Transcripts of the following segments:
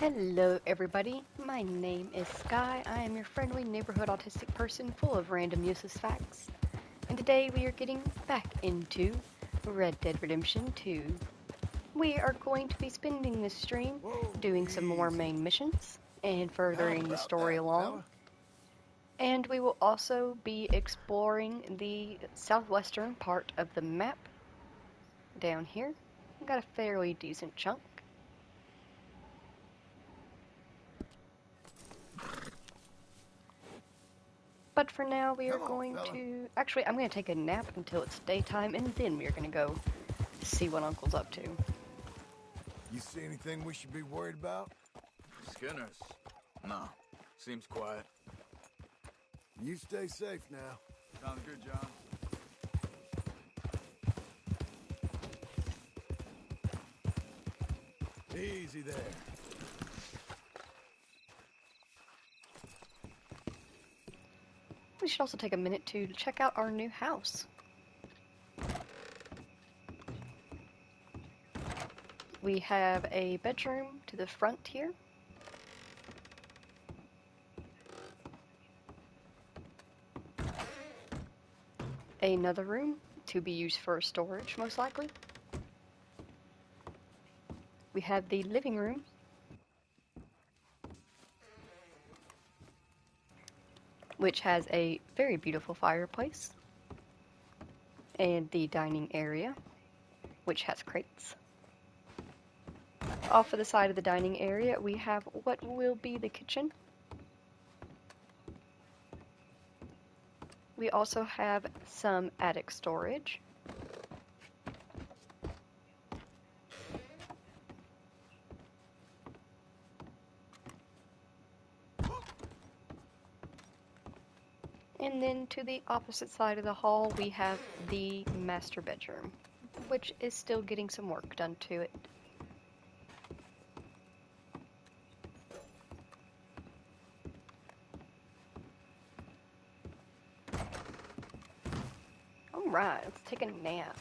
Hello, everybody. My name is Sky. I am your friendly neighborhood autistic person full of random useless facts. And today we are getting back into Red Dead Redemption 2. We are going to be spending this stream Whoa, doing some more easy. main missions and How furthering the about story that, along. fella? And we will also be exploring the southwestern part of the map down here. We got a fairly decent chunk. But for now, we are Come on, going fella. to. Actually, I'm going to take a nap until it's daytime, and then we're going to go see what Uncle's up to. You see anything we should be worried about? Skinners? No. Seems quiet. You stay safe now. Sounds good, John. Easy there. We should also take a minute to check out our new house. We have a bedroom to the front here. Another room to be used for storage, most likely. We have the living room. Which has a very beautiful fireplace. And the dining area, which has crates. Off of the side of the dining area, we have what will be the kitchen. We also have some attic storage. And then to the opposite side of the hall, we have the master bedroom, which is still getting some work done to it. Alright, let's take a nap.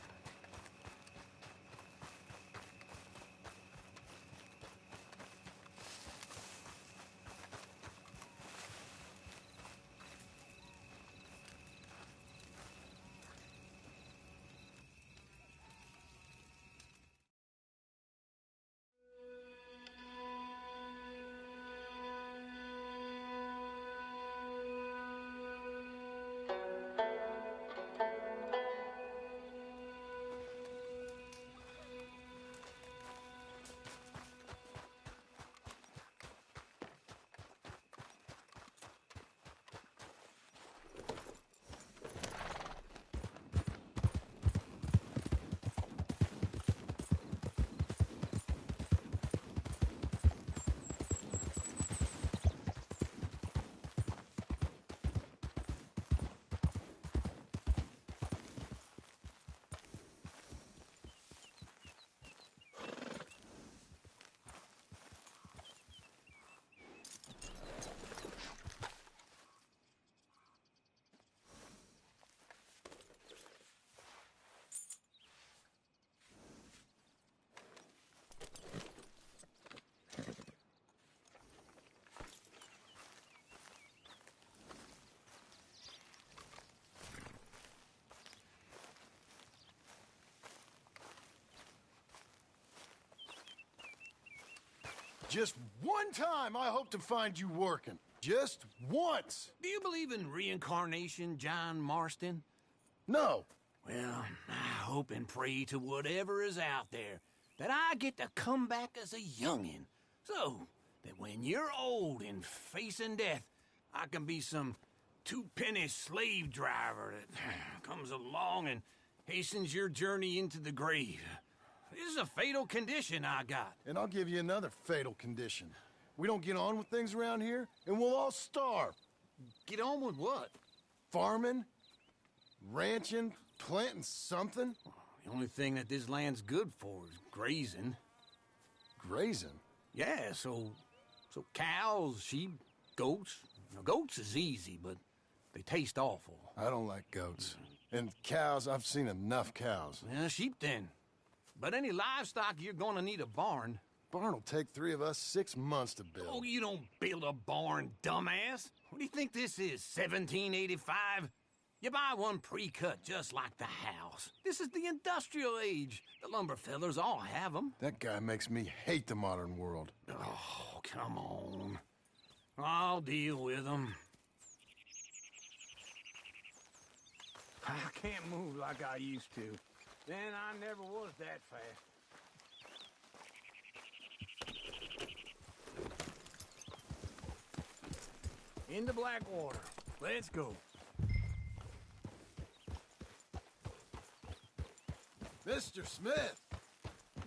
Just one time I hope to find you working. Just once. Do you believe in reincarnation, John Marston? No. Well, I hope and pray to whatever is out there that I get to come back as a youngin', so that when you're old and facing death, I can be some two-penny slave driver that comes along and hastens your journey into the grave. This is a fatal condition I got. And I'll give you another fatal condition. We don't get on with things around here, and we'll all starve. Get on with what? Farming, ranching, planting something. The only thing that this land's good for is grazing. Grazing. Yeah, so cows, sheep, goats. Now, goats is easy, but they taste awful. I don't like goats. And cows, I've seen enough cows. Yeah, sheep then. But any livestock, you're gonna need a barn. Barn will take 3 of us 6 months to build. Oh, you don't build a barn, dumbass. What do you think this is, 1785? You buy one pre-cut just like the house. This is the industrial age. The lumber fellers all have them. That guy makes me hate the modern world. Oh, come on. I'll deal with them. I can't move like I used to. Then I never was that fast. Into Blackwater. Let's go. Mr. Smith!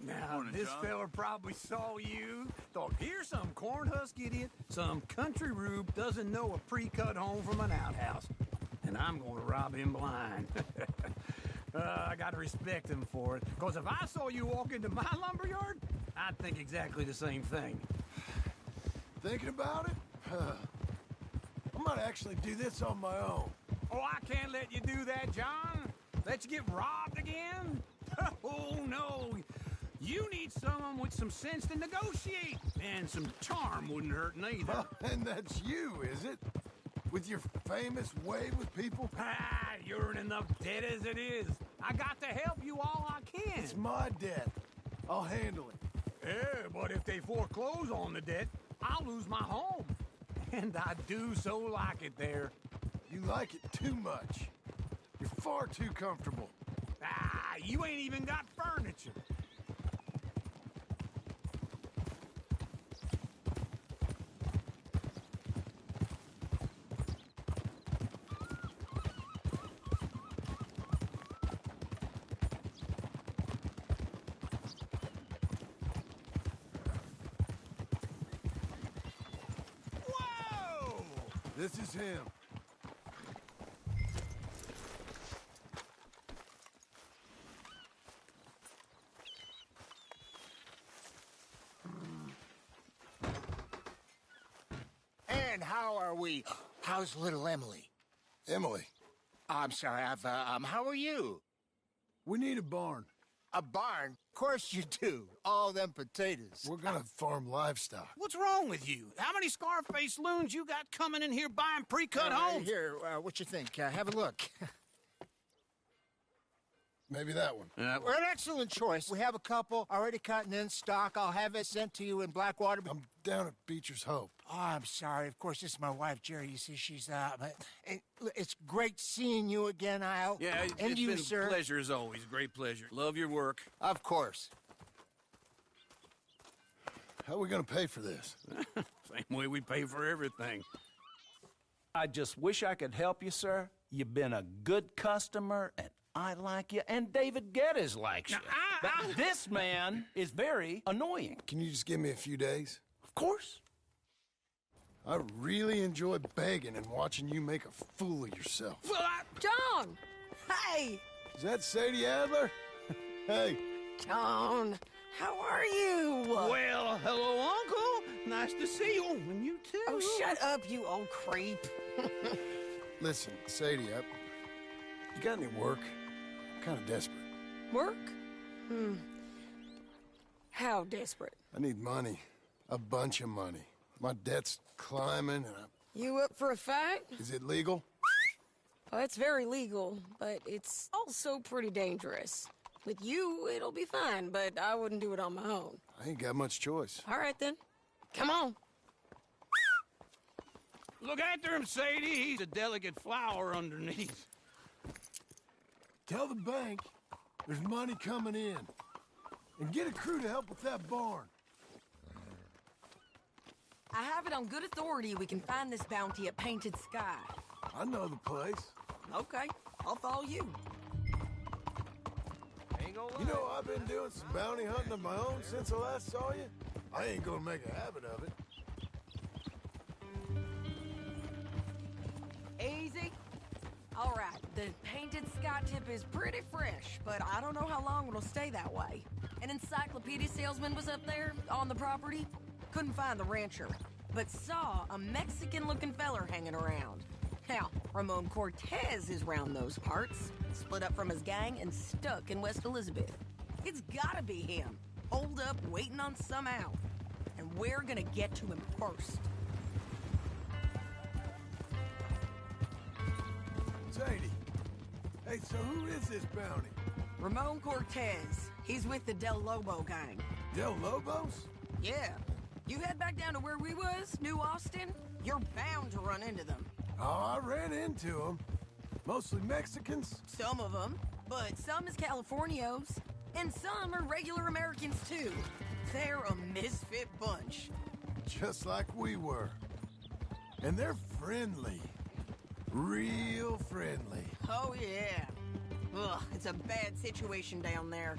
Now, Morning, this John. fella probably saw you, thought, here's some cornhusk idiot, some country rube doesn't know a pre-cut home from an outhouse. And I'm gonna rob him blind. I gotta respect him for it, because if I saw you walk into my lumberyard, I'd think exactly the same thing. Thinking about it? I might actually do this on my own. Oh, I can't let you do that, John. Let you get robbed again? Oh, no. You need someone with some sense to negotiate. And some charm wouldn't hurt neither. And that's you, is it? With your famous way with people? Ah, you're in enough debt as it is. I got to help you all I can. It's my debt. I'll handle it. Yeah, but if they foreclose on the debt, I'll lose my home. And I do so like it there. You like it too much. You're far too comfortable. Ah, you ain't even got furniture. Whoa! This is him. And how are we? How's little Emily? Emily, I'm sorry, how are you? we need a barn. A barn? Of course you do. All them potatoes. We're gonna farm livestock. What's wrong with you? How many Scarface loons you got coming in here buying pre-cut homes? Here, what you think? Have a look. Maybe that one. We're an excellent choice. We have a couple already cut and in stock. I'll have it sent to you in Blackwater. I'm down at Beecher's Hope. Oh, I'm sorry. Of course, this is my wife, Jerry. You see, she's it's great seeing you again, Al. Yeah, and it's you, been sir. a pleasure as always. Great pleasure. Love your work. Of course. How are we gonna pay for this? Same way we pay for everything. I just wish I could help you, sir. You've been a good customer, and I like you, and David Geddes likes you. Now, But this man is very annoying. Can you just give me a few days? Of course. I really enjoy begging and watching you make a fool of yourself. Well, John! Hey! Is that Sadie Adler? Hey, John, how are you? well, hello, Uncle. Nice to see you. And you too. Oh, shut up, you old creep. listen, Sadie, you got any work? I'm kind of desperate. Work? How desperate? I need money. A bunch of money. My debt's climbing, and You up for a fight? is it legal? Well, it's very legal, but it's also pretty dangerous. With you, it'll be fine, but I wouldn't do it on my own. I ain't got much choice. All right, then. Come on. Look after him, Sadie. He's a delicate flower underneath. Tell the bank there's money coming in. And get a crew to help with that barn. I have it on good authority we can find this bounty at Painted Sky. I know the place. Okay, I'll follow you. You know, I've been doing some bounty hunting of my own since I last saw you. I ain't gonna make a habit of it. Easy. All right, the Painted Sky tip is pretty fresh, but I don't know how long it'll stay that way. An encyclopedia salesman was up there on the property. Couldn't find the rancher, but saw a Mexican-looking feller hanging around. Now, Ramon Cortez is round those parts, split up from his gang and stuck in West Elizabeth. It's gotta be him, holed up waiting on some out. And we're gonna get to him first. Sadie. Hey, so who is this bounty? Ramon Cortez. He's with the Del Lobo gang. Del Lobos? Yeah. You head back down to where we was, New Austin, you're bound to run into them. Oh, I ran into them. Mostly Mexicans. Some of them, but some is Californios. And some are regular Americans, too. They're a misfit bunch. Just like we were. And they're friendly. Real friendly. Oh, yeah. Ugh, it's a bad situation down there.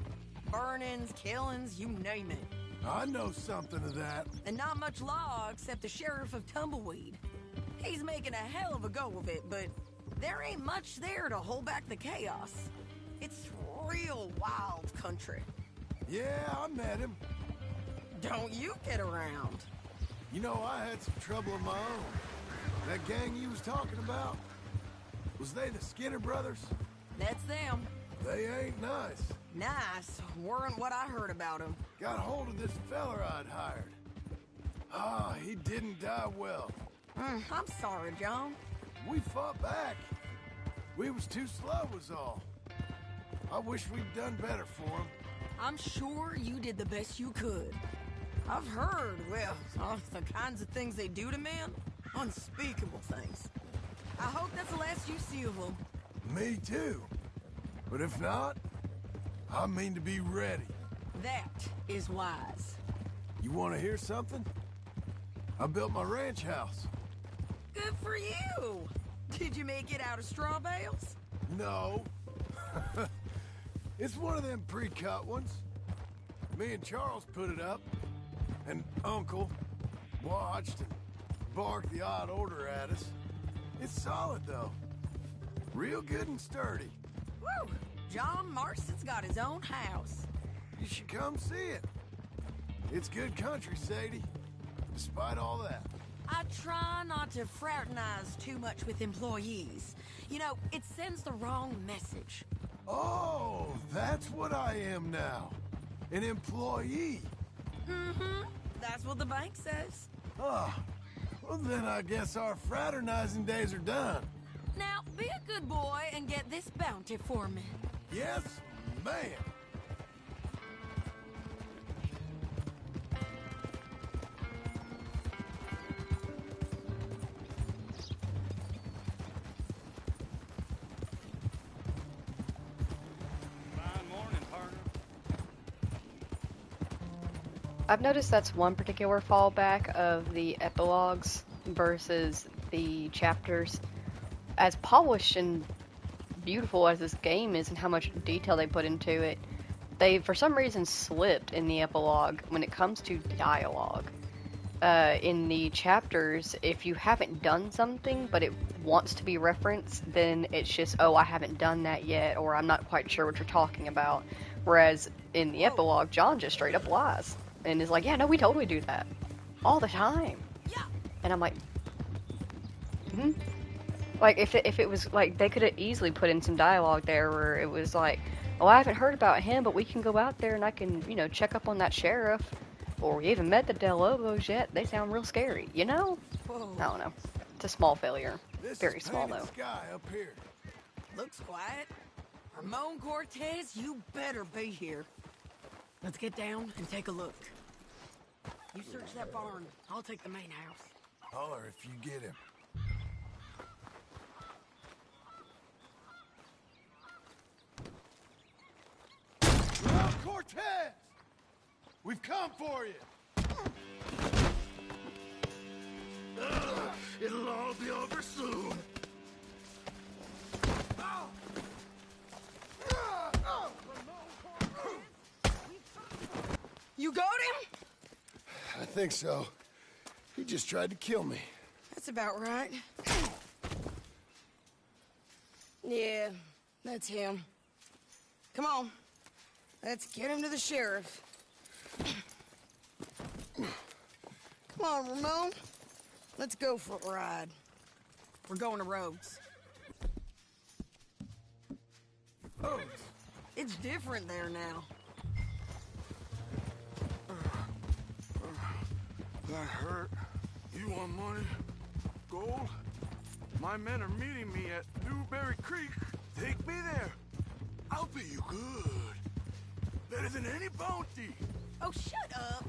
Burnings, killings, you name it. I know something of that. And not much law except the sheriff of Tumbleweed. He's making a hell of a go of it, but there ain't much there to hold back the chaos. It's real wild country. Yeah, I met him. Don't you get around. You know, I had some trouble of my own. That gang you was talking about, was they the Skinner brothers? That's them. They ain't nice. Nice weren't what I heard about them. Got hold of this feller I'd hired. Ah, he didn't die well. I'm sorry, John. We fought back. We was too slow was all. I wish we'd done better for him. I'm sure you did the best you could. I've heard, well, the kinds of things they do to men. Unspeakable things. I hope that's the last you see of them. Me too. But if not, I mean to be ready. That is wise. You want to hear something? I built my ranch house. Good for you. Did you make it out of straw bales? No. It's one of them pre-cut ones. Me and Charles put it up, and Uncle watched and barked the odd order at us. It's solid, though. Real good and sturdy. Woo! John Marston's got his own house. You should come see it. It's good country, Sadie. Despite all that. I try not to fraternize too much with employees. You know, it sends the wrong message. Oh, that's what I am now. An employee. Mm-hmm. That's what the bank says. Ah, well then I guess our fraternizing days are done. Now, be a good boy and get this bounty for me. Yes, ma'am. I've noticed that's one particular fallback of the epilogues versus the chapters. As polished and beautiful as this game is and how much detail they put into it, they for some reason slipped in the epilogue when it comes to dialogue. In the chapters, if you haven't done something but it wants to be referenced, then it's just, oh, I haven't done that yet, or I'm not quite sure what you're talking about. Whereas in the epilogue, John just straight up lies and is like, yeah, no, we totally do that all the time. Yeah. And I'm like, like if it was like, they could have easily put in some dialogue there where it was like, oh, I haven't heard about him, but we can go out there and I can, you know, check up on that sheriff. Or we haven't met the Del Lobos yet. They sound real scary, you know? Whoa. I don't know. It's a small failure. This Very is small, painted though. sky up here. Looks quiet. Ramon Cortez, you better be here. Let's get down and take a look. You search that barn. I'll take the main house. Holler if you get him. Well, Cortez! We've come for you! It'll all be over soon. You got him? I think so. He just tried to kill me. That's about right. Yeah, that's him. Come on. Let's get him to the sheriff. Come on, Ramon. Let's go for a ride. We're going to Rhodes. Oh, It's different there now. got hurt. You want money? Gold? My men are meeting me at Newberry Creek. Take me there. I'll pay you good. Better than any bounty. Oh, shut up.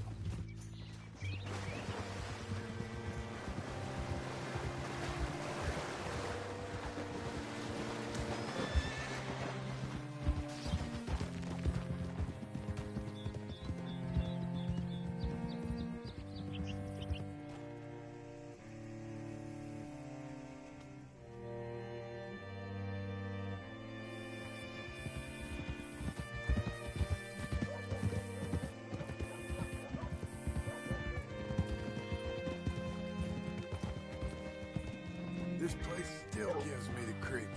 This place still gives me the creeps.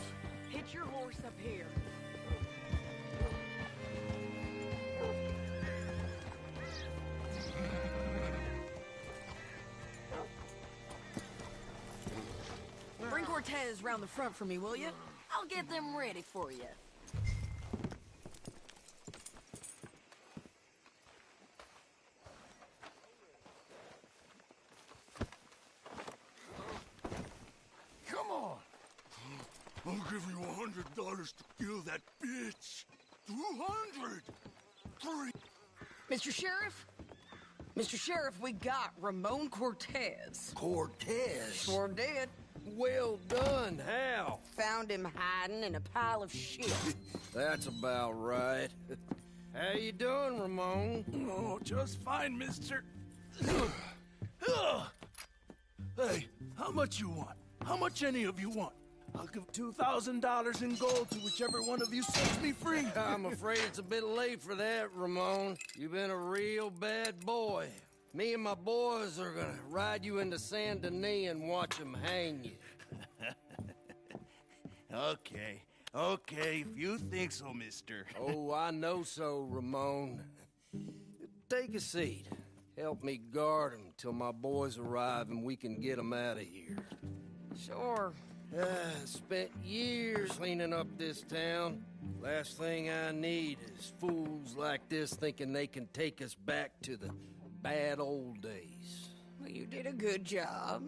Hitch your horse up here. Bring Cortez round the front for me, will you? I'll get them ready for you. Come on. I'll give you $100 to kill that bitch. 200. 3. Mr. Sheriff? Mr. Sheriff, we got Ramon Cortez. Cortez? Sure did. Well done, Hal. Found him hiding in a pile of shit. That's about right. How you doing, Ramon? Oh, just fine, mister. Hey, how much you want? How much any of you want? I'll give $2,000 in gold to whichever one of you sets me free. I'm afraid it's a bit late for that, Ramon. You've been a real bad boy. Me and my boys are gonna ride you into Saint Denis and watch them hang you. Okay, if you think so, mister. Oh, I know so, Ramon. Take a seat. Help me guard them till my boys arrive and we can get them out of here. Sure. Spent years cleaning up this town. Last thing I need is fools like this thinking they can take us back to the bad old days. Well, you did a good job.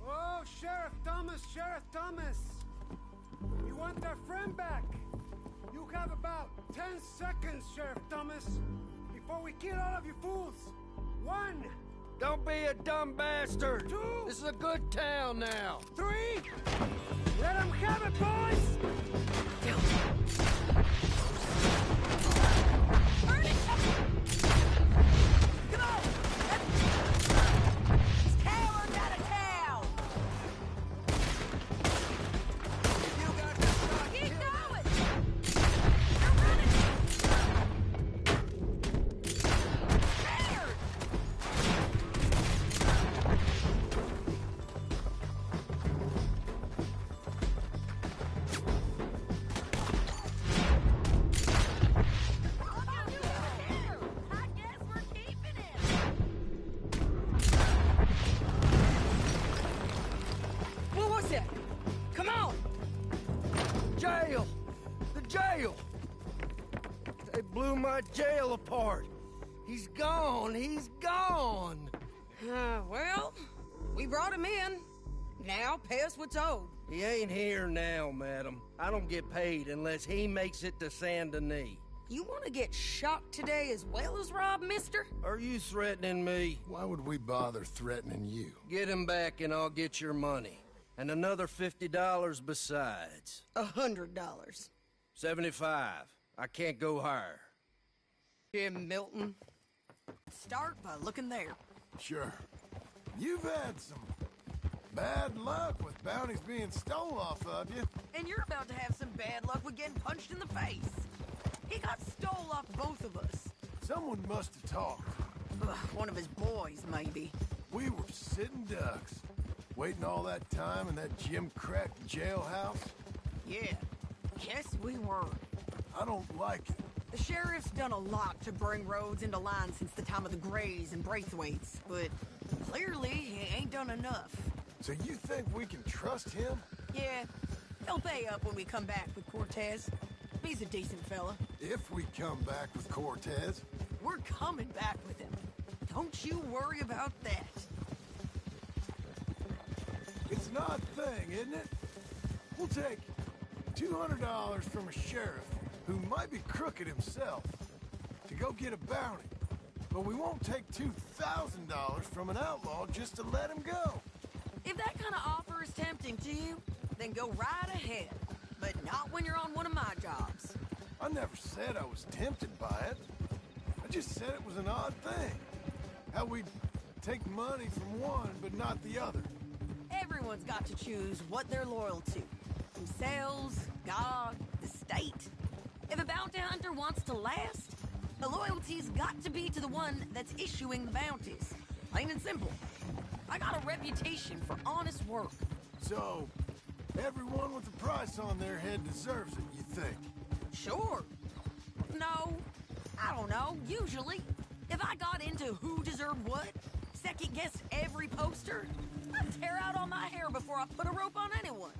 Oh, Sheriff Thomas! You want our friend back? You have about 10 seconds, Sheriff Thomas, before we kill all of you fools. 1, Don't be a dumb bastard! 2, This is a good town now. 3. Let them have it, boys! Come on! It's Coward's out of town! You got this shot. Keep going! They're running! Scared! I guess we're keeping him! What was that? Come on! Jail! The jail! They blew my jail apart. He's gone. He's gone. Well, we brought him in. Now pay us what's owed. He ain't here now, madam. I don't get paid unless he makes it to Saint Denis. You want to get shot today as well as Rob, mister? Are you threatening me? Why would we bother threatening you? Get him back and I'll get your money. And another $50 besides. $100. 75. I can't go higher. Jim Milton. Start by looking there. Sure. You've had some bad luck with bounties being stole off of you. And you're about to have some bad luck with getting punched in the face. He got stole off both of us. Someone must have talked. Ugh, one of his boys, maybe. We were sitting ducks, waiting all that time in that gim-crack jailhouse. Yeah, yes we were. I don't like it. The sheriff's done a lot to bring roads into line since the time of the Greys and Braithwaites, but clearly he ain't done enough. So you think we can trust him? Yeah, he'll pay up when we come back with Cortez. He's a decent fella. If we come back with Cortez. We're coming back with him. Don't you worry about that. It's an odd thing, isn't it? We'll take $200 from a sheriff who might be crooked himself to go get a bounty. But we won't take $2,000 from an outlaw just to let him go. If that kind of offer is tempting to you, then go right ahead. But not when you're on one of my jobs. I never said I was tempted by it. I just said it was an odd thing. How we'd take money from one but not the other. Everyone's got to choose what they're loyal to. Themselves, God, the state. If a bounty hunter wants to last, the loyalty's got to be to the one that's issuing the bounties. Plain and simple. I got a reputation for honest work. So, everyone with a price on their head deserves it, you think? Sure. No, I don't know, usually. If I got into who deserved what, second-guessed every poster, I'd tear out all my hair before I put a rope on anyone.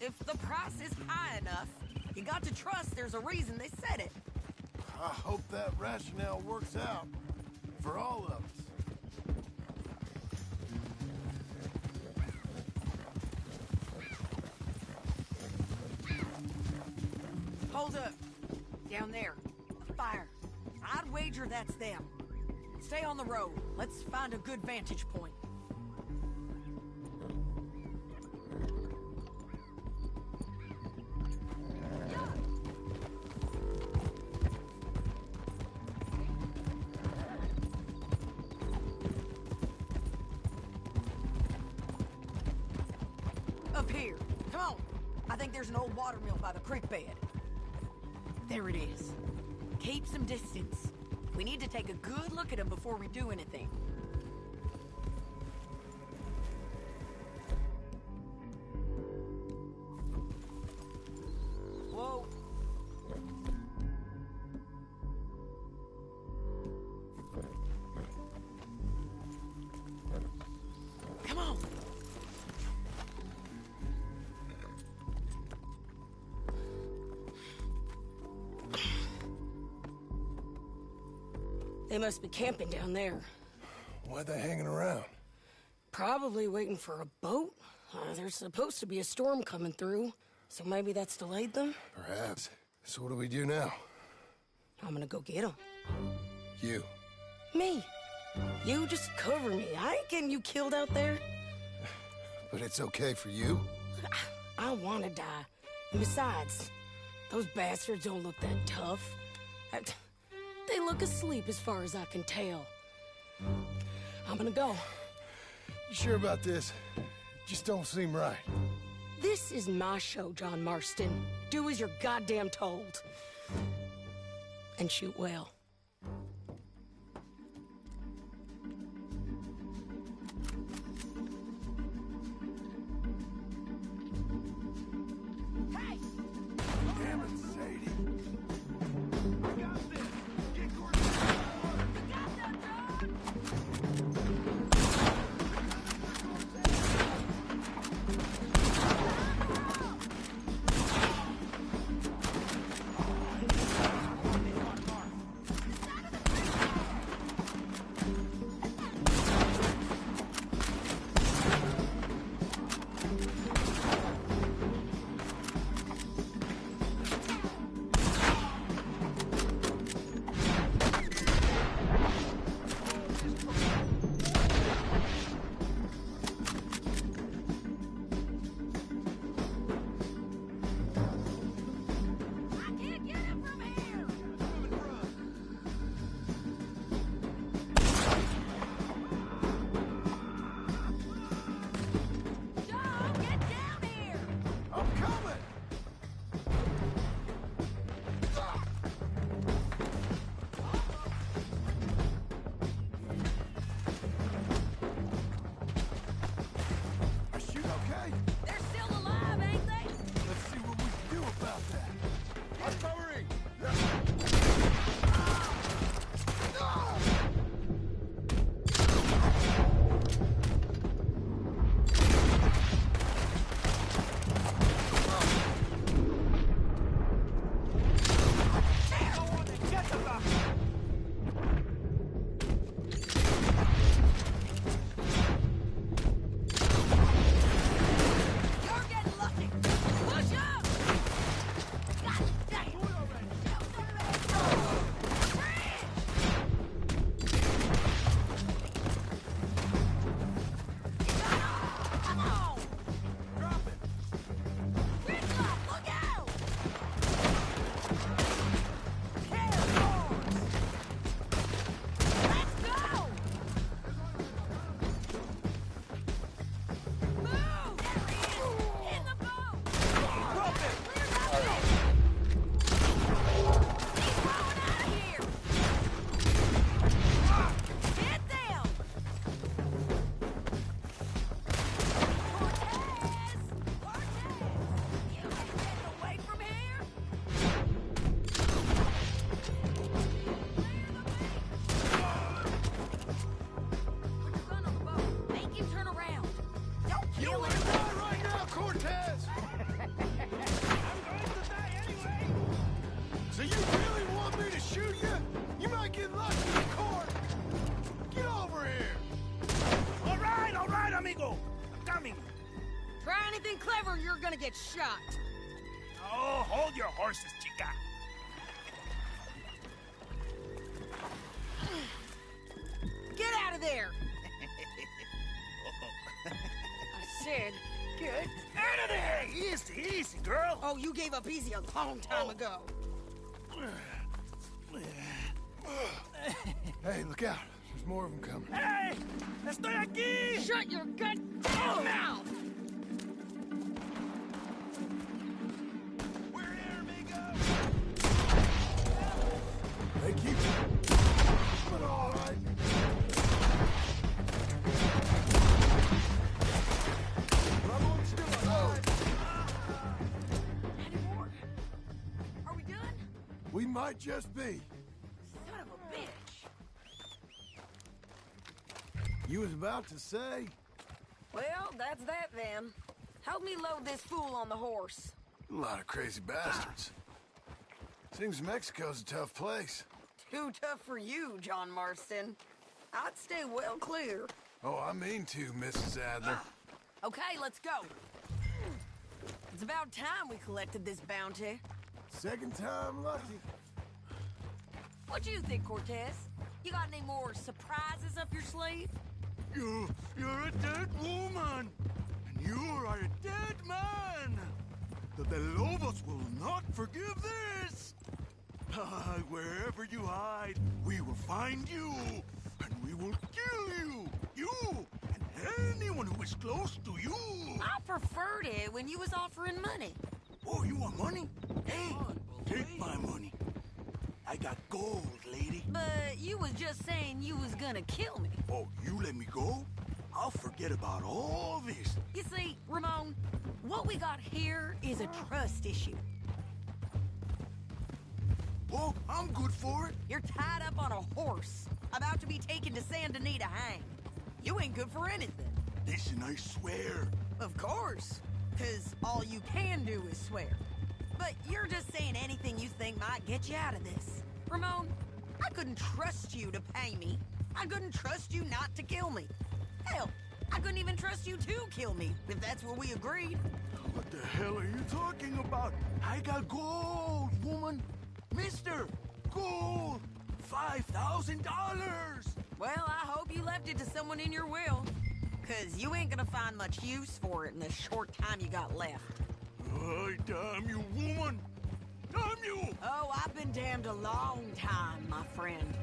If the price is high enough, you got to trust there's a reason they said it. I hope that rationale works out for all of us. Hold up. Down there. A fire. I'd wager that's them. Stay on the road. Let's find a good vantage point. Up here. Come on. I think there's an old water mill by the creek bed. There it is. Keep some distance. We need to take a good look at him before we do anything. Whoa. Come on. They must be camping down there. Why are they hanging around? Probably waiting for a boat. There's supposed to be a storm coming through, so maybe that's delayed them? Perhaps. So what do we do now? I'm gonna go get them. You. Me. You just cover me. I ain't getting you killed out there. But it's okay for you? I wanna die. And besides, those bastards don't look that tough. They look asleep as far as I can tell. I'm gonna go. You sure about this? Just don't seem right. This is my show, John Marston. Do as you're goddamn told. And shoot well. Hey! Damn it, Sadie. I got this. Get Gordon. You got that, John! So you really want me to shoot you? You might get lucky in court. Get over here. All right, amigo. I'm coming. Try anything clever, you're gonna get shot. Oh, hold your horses, chica. Get out of there! I said, get Out of there! Easy, easy, girl. Oh, you gave up easy a long time ago. Hey, look out. There's more of them coming. Hey! Estoy aquí! Shut your goddamn mouth! We're here, amigo! They keep... But all right. Ramon's still alive. Any more? Are we done? We might just be. Son of a bitch. You was about to say? Well, that's that then. Help me load this fool on the horse. A lot of crazy bastards. Seems Mexico's a tough place. Too tough for you, John Marston. I'd stay well clear. Oh, I mean to, Mrs. Adler. Okay, let's go. It's about time we collected this bounty. Second time lucky. What do you think, Cortez? You got any more surprises up your sleeve? You're a dead woman, and you are a dead man. The De Lobos will not forgive this. Wherever you hide, we will find you, and we will kill you. You and anyone who is close to you. I preferred it when you was offering money. Oh, you want money? Hey, take my money. I got gold, lady. But you was just saying you was gonna kill me. Oh, you let me go? I'll forget about all this. You see, Ramon, what we got here is a trust issue. Oh, I'm good for it. You're tied up on a horse, about to be taken to San Denis to hang. You ain't good for anything. Listen, I swear. Of course, because all you can do is swear. But you're just saying anything you think might get you out of this. Ramon, I couldn't trust you to pay me. I couldn't trust you not to kill me. Hell, I couldn't even trust you to kill me, if that's what we agreed. What the hell are you talking about? I got gold, woman. Mister, gold. $5,000. Well, I hope you left it to someone in your will. Because you ain't gonna find much use for it in the short time you got left. Oh, damn you, woman. Damn you. Oh, I've been damned a long time, my friend.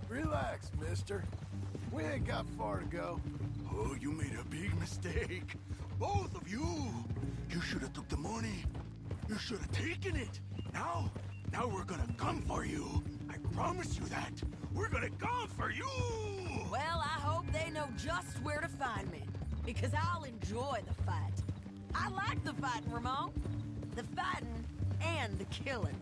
Relax, mister. We ain't got far to go. Oh, you made a big mistake. Both of you. You should have took the money. You should have taken it. Now we're gonna come for you. I promise you that. We're gonna come for you. Well, I hope they know just where to find me. Because I'll enjoy the fight. I like the fighting, Ramon. The fighting and the killing.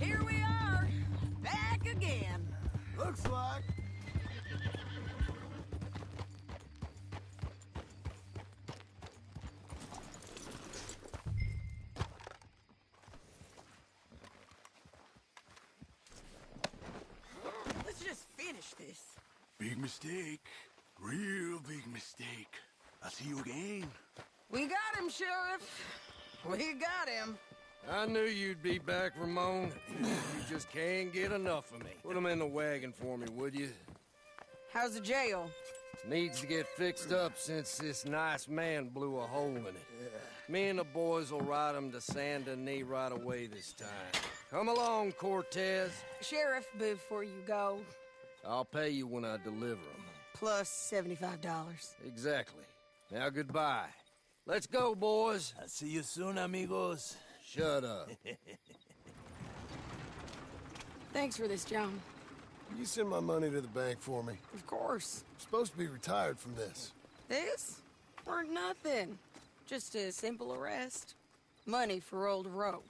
Here we are, back again. Looks like. Let's just finish this. Big mistake. Real big mistake. I'll see you again. We got him, Sheriff. We got him. I knew you'd be back, Ramon. You just can't get enough of me. Put him in the wagon for me, would you? How's the jail? Needs to get fixed up since this nice man blew a hole in it. Me and the boys will ride him to San Denis right away this time. Come along, Cortez. Sheriff, before you go, I'll pay you when I deliver him. plus $75. Exactly. Now goodbye. Let's go, boys. I'll see you soon, amigos. Shut up. Thanks for this, John. You send my money to the bank for me. Of course. I'm supposed to be retired from this. This? Weren't nothing. Just a simple arrest. Money for old rope.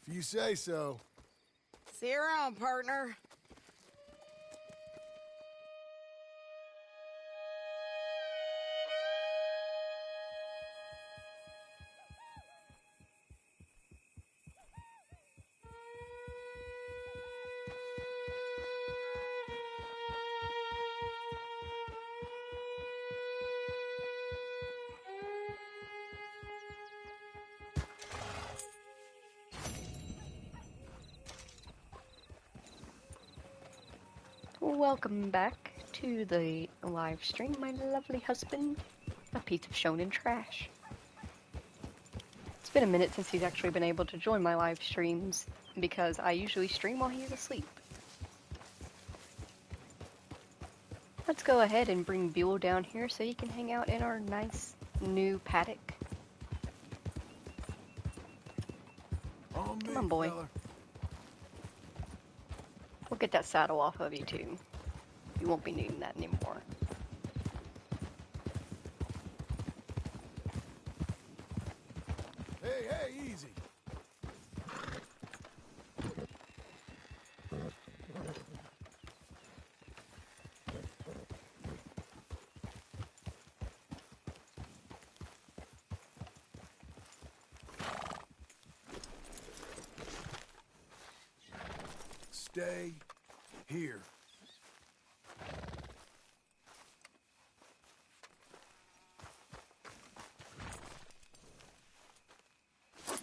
If you say so. See you around, partner. Welcome back to the live stream, my lovely husband, a piece of shonen trash. It's been a minute since he's actually been able to join my live streams, because I usually stream while he's asleep. Let's go ahead and bring Buell down here so he can hang out in our nice new paddock. Come on, boy. Fella. We'll get that saddle off of you, too. You won't be needing that anymore. Hey, hey, easy. Stay here.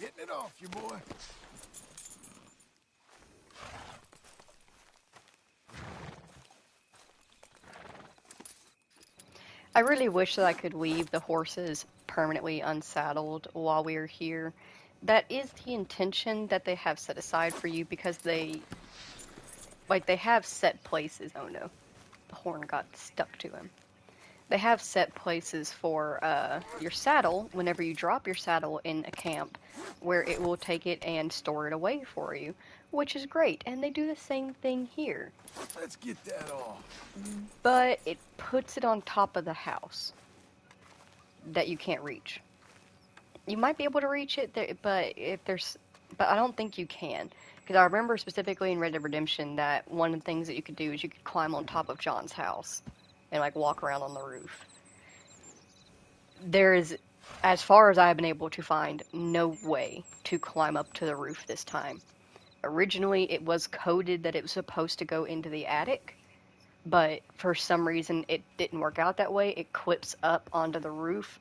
Getting it off you, boy. I really wish that I could leave the horses permanently unsaddled while we are here. That is the intention that they have set aside for you, because they have set places. Oh no, the horn got stuck to him. They have set places for your saddle whenever you drop your saddle in a camp, where it will take it and store it away for you, which is great. And they do the same thing here. Let's get that off. But it puts it on top of the house that you can't reach. You might be able to reach it, but I don't think you can. Because I remember specifically in Red Dead Redemption that one of the things that you could do is you could climb on top of John's house and like walk around on the roof. There is, as far as I've been able to find, no way to climb up to the roof this time. Originally, it was coded that it was supposed to go into the attic, but for some reason it didn't work out that way. It clips up onto the roof.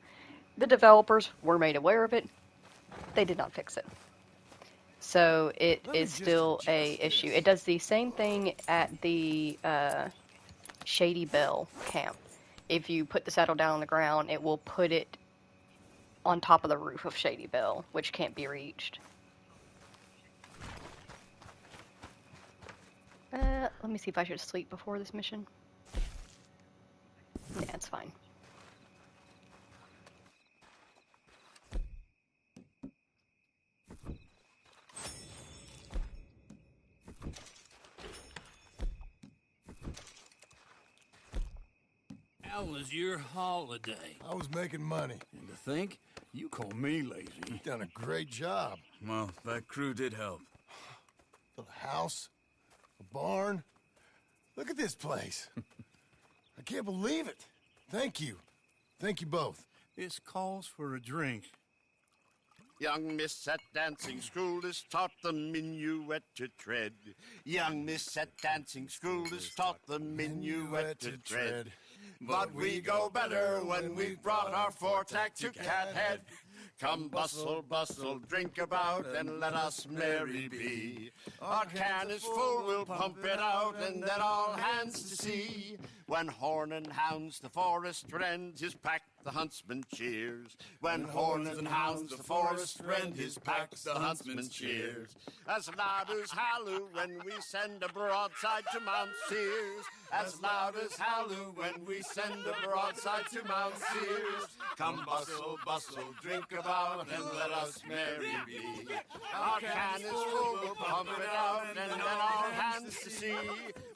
The developers were made aware of it. They did not fix it. So it is still a issue. It does the same thing at the Shady Bell camp. If you put the saddle down on the ground, it will put it on top of the roof of Shady Bell, which can't be reached. Let me see if I should sleep before this mission. Yeah, it's fine. How was your holiday? I was making money. And to think, you call me lazy. You've done a great job. Well, that crew did help. Built a house, a barn. Look at this place. I can't believe it. Thank you. Thank you both. This calls for a drink. Young miss at dancing school is taught the minuet to tread. Young miss at dancing school is taught the minuet to tread. But we go better when we've brought our four-tack to Cathead. Come bustle, bustle, drink about, and let us merry be. Our can is full, we'll pump it out, and then all hands to see. When horn and hounds the forest rend, his pack the huntsman cheers. When horn and hounds the forest rend, his pack the huntsman cheers. As loud as halloo when we send a broadside to Mount Sears. As loud as halloo when we send a broadside to Mount Sears. Come bustle, bustle, drink about, and let us merry be. Our can is full, we'll pump it out, and then our hands to sea.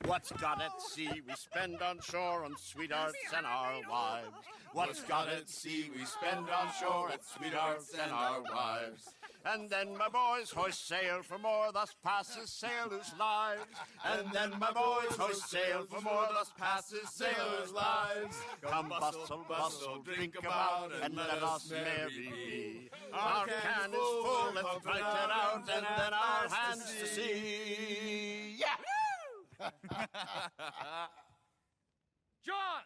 What's got at sea we spend on shore on sweethearts and our wives. What's got at sea we spend on shore at sweethearts and our wives. And then my boys hoist sail for more, thus passes sailors' lives. And then my boys hoist sail for more, thus passes sailors' lives. Come bustle, bustle, drink about, and let us merry be. Our can is full, let's drink it out, and then our hands to sea. Yeah! John!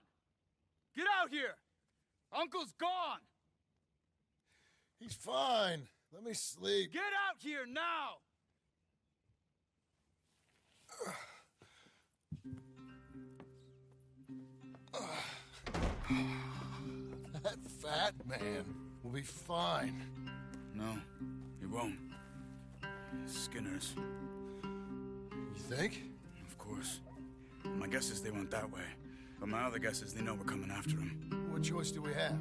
Get out here! Uncle's gone! He's fine. Let me sleep. Get out here now! That fat man will be fine. No, he won't. Skinner's. You think? Of course. My guess is they went that way. But my other guess is they know we're coming after him. What choice do we have?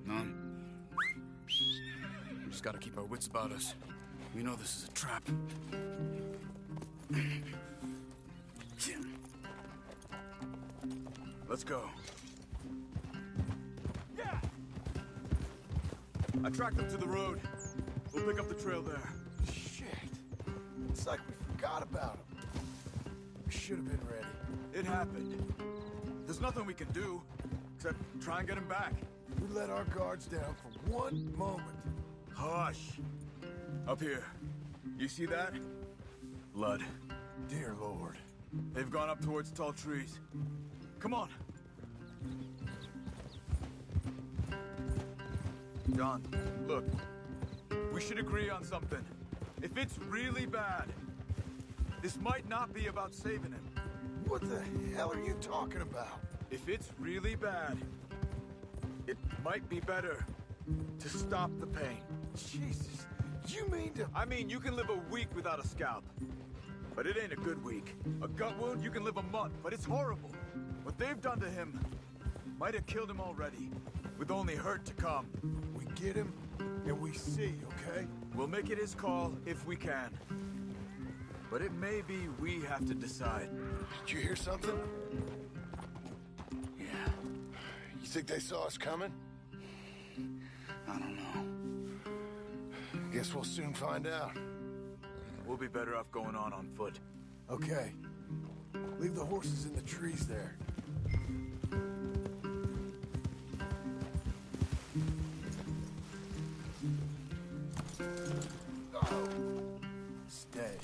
None. We just gotta keep our wits about us. We know this is a trap. Let's go. Yeah! I tracked them to the road. We'll pick up the trail there. Shit. It's like we forgot about him. We should have been ready. It happened. There's nothing we can do, except try and get him back. We let our guards down for one moment. Hush. Up here. You see that? Blood. Dear Lord. They've gone up towards tall trees. Come on. John, look. We should agree on something. If it's really bad, this might not be about saving him. What the hell are you talking about? If it's really bad, it might be better to stop the pain. Jesus, you mean to... I mean, you can live a week without a scalp, but it ain't a good week. A gut wound, you can live a month, but it's horrible. What they've done to him might have killed him already, with only hurt to come. We get him, and we see, okay? We'll make it his call if we can. But it may be we have to decide. Did you hear something? Yeah. You think they saw us coming? I don't know. Guess we'll soon find out. We'll be better off going on foot. Okay. Leave the horses in the trees there. Oh. Stay.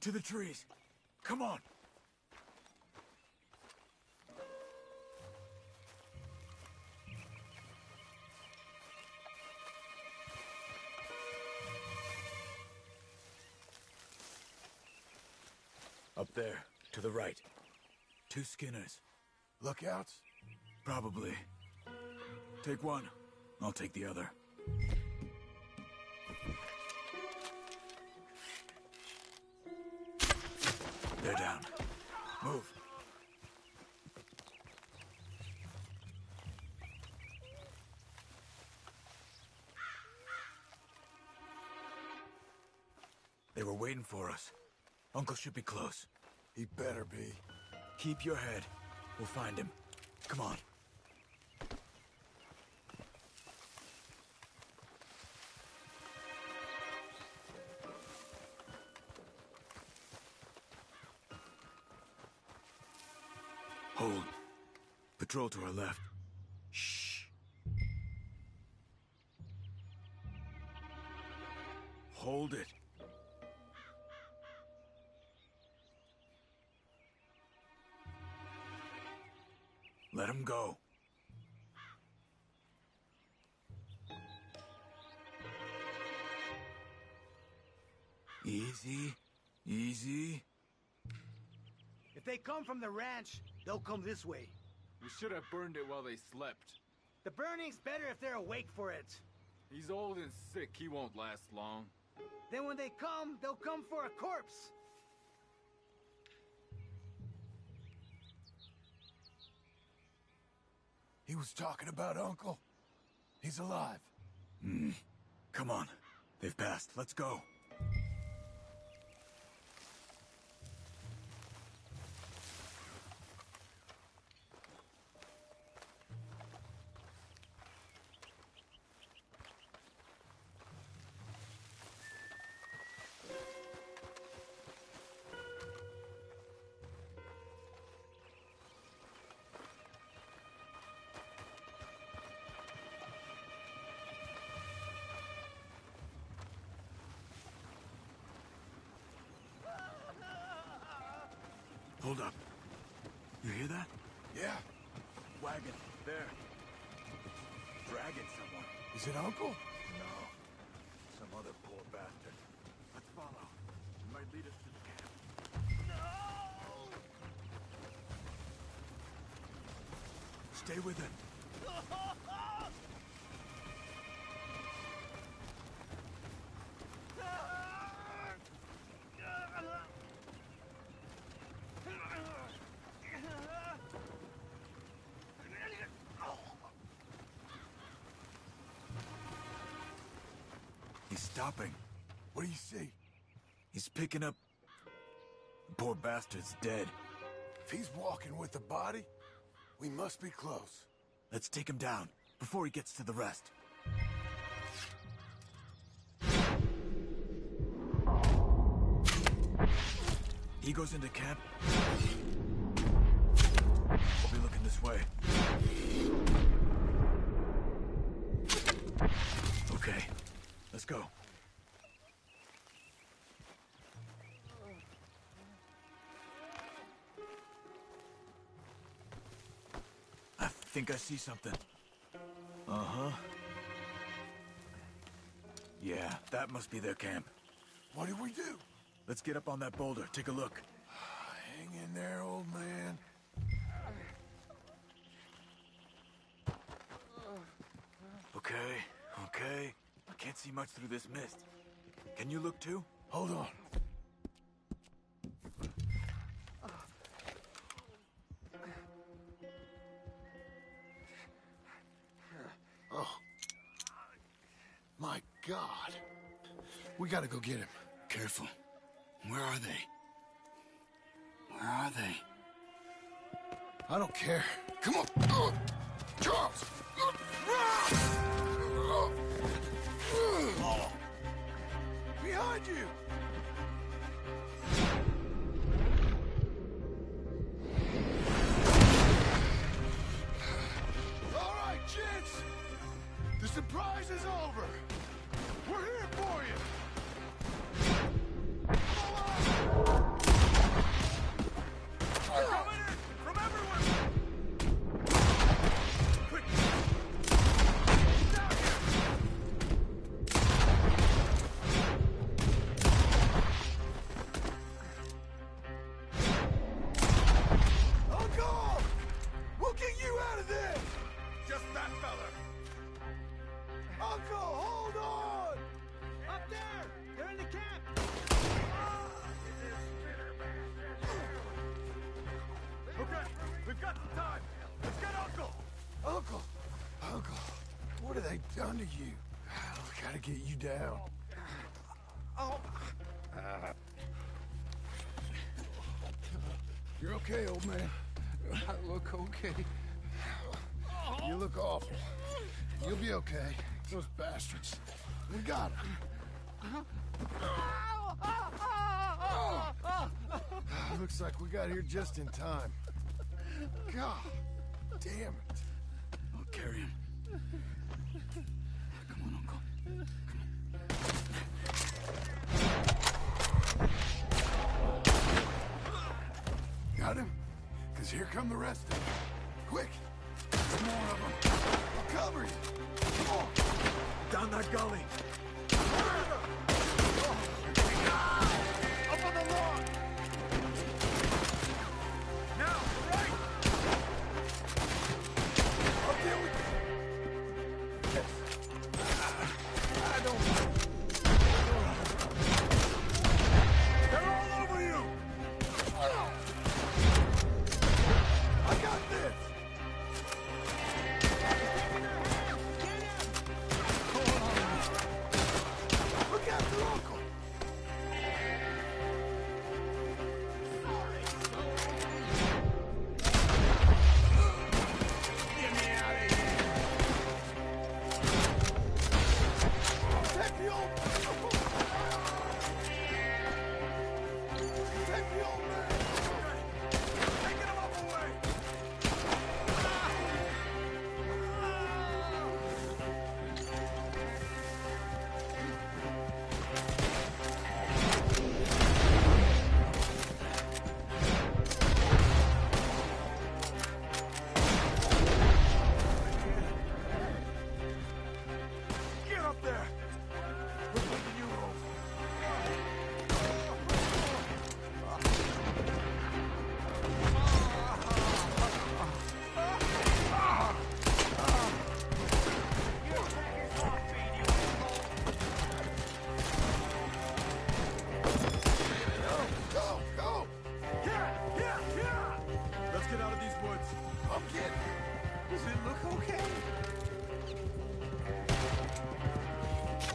To the trees. Come on. Up there, to the right. 2 Skinners. Lookouts? Probably. Take one. I'll take the other. They're down. Move. They were waiting for us. Uncle should be close. He better be. Keep your head. We'll find him. Come on. Hold. Patrol to our left. Shh. Hold it. Let him go. Easy. Easy. If they come from the ranch, they'll come this way. We should have burned it while they slept. The burning's better if they're awake for it. He's old and sick. He won't last long. Then when they come, they'll come for a corpse. He was talking about Uncle. He's alive. Come on. They've passed. Let's go. Hold up. You hear that? Yeah. Wagon. There. Dragging someone. Is it Uncle? No. Some other poor bastard. Let's follow. It might lead us to the camp. No! Stay with it. He's stopping. What do you see? He's picking up... The poor bastard's dead. If he's walking with the body, we must be close. Let's take him down, before he gets to the rest. He goes into camp. We'll be looking this way. Okay, let's go. I think I see something. Uh-huh. Yeah, that must be their camp. What do we do? Let's get up on that boulder, take a look. Hang in there, old man. Okay, okay. I can't see much through this mist. Can you look too? Hold on. Oh. My God. We gotta go get him. Careful. Where are they? Where are they? I don't care. Come on. Charles! Behind you! All right, gents. The surprise is over. We're here for you. They're coming in from everywhere! Quick! Get down here! Uncle! We'll get you out of this! Just that fella! Uncle, hold on! Up there! They're in the camp! Okay, we've got some time. Let's get Uncle! Uncle, what have they done to you? We gotta get you down. You're okay, old man. I look okay. You look awful. You'll be okay. Those bastards. We got them. Looks like we got here just in time. God damn it. I'll carry him. Come on, Uncle. Got him? Because here come the rest of them. Quick! There's more of them. I'll cover you. Come on. Down that gully! Up on the lawn! look okay?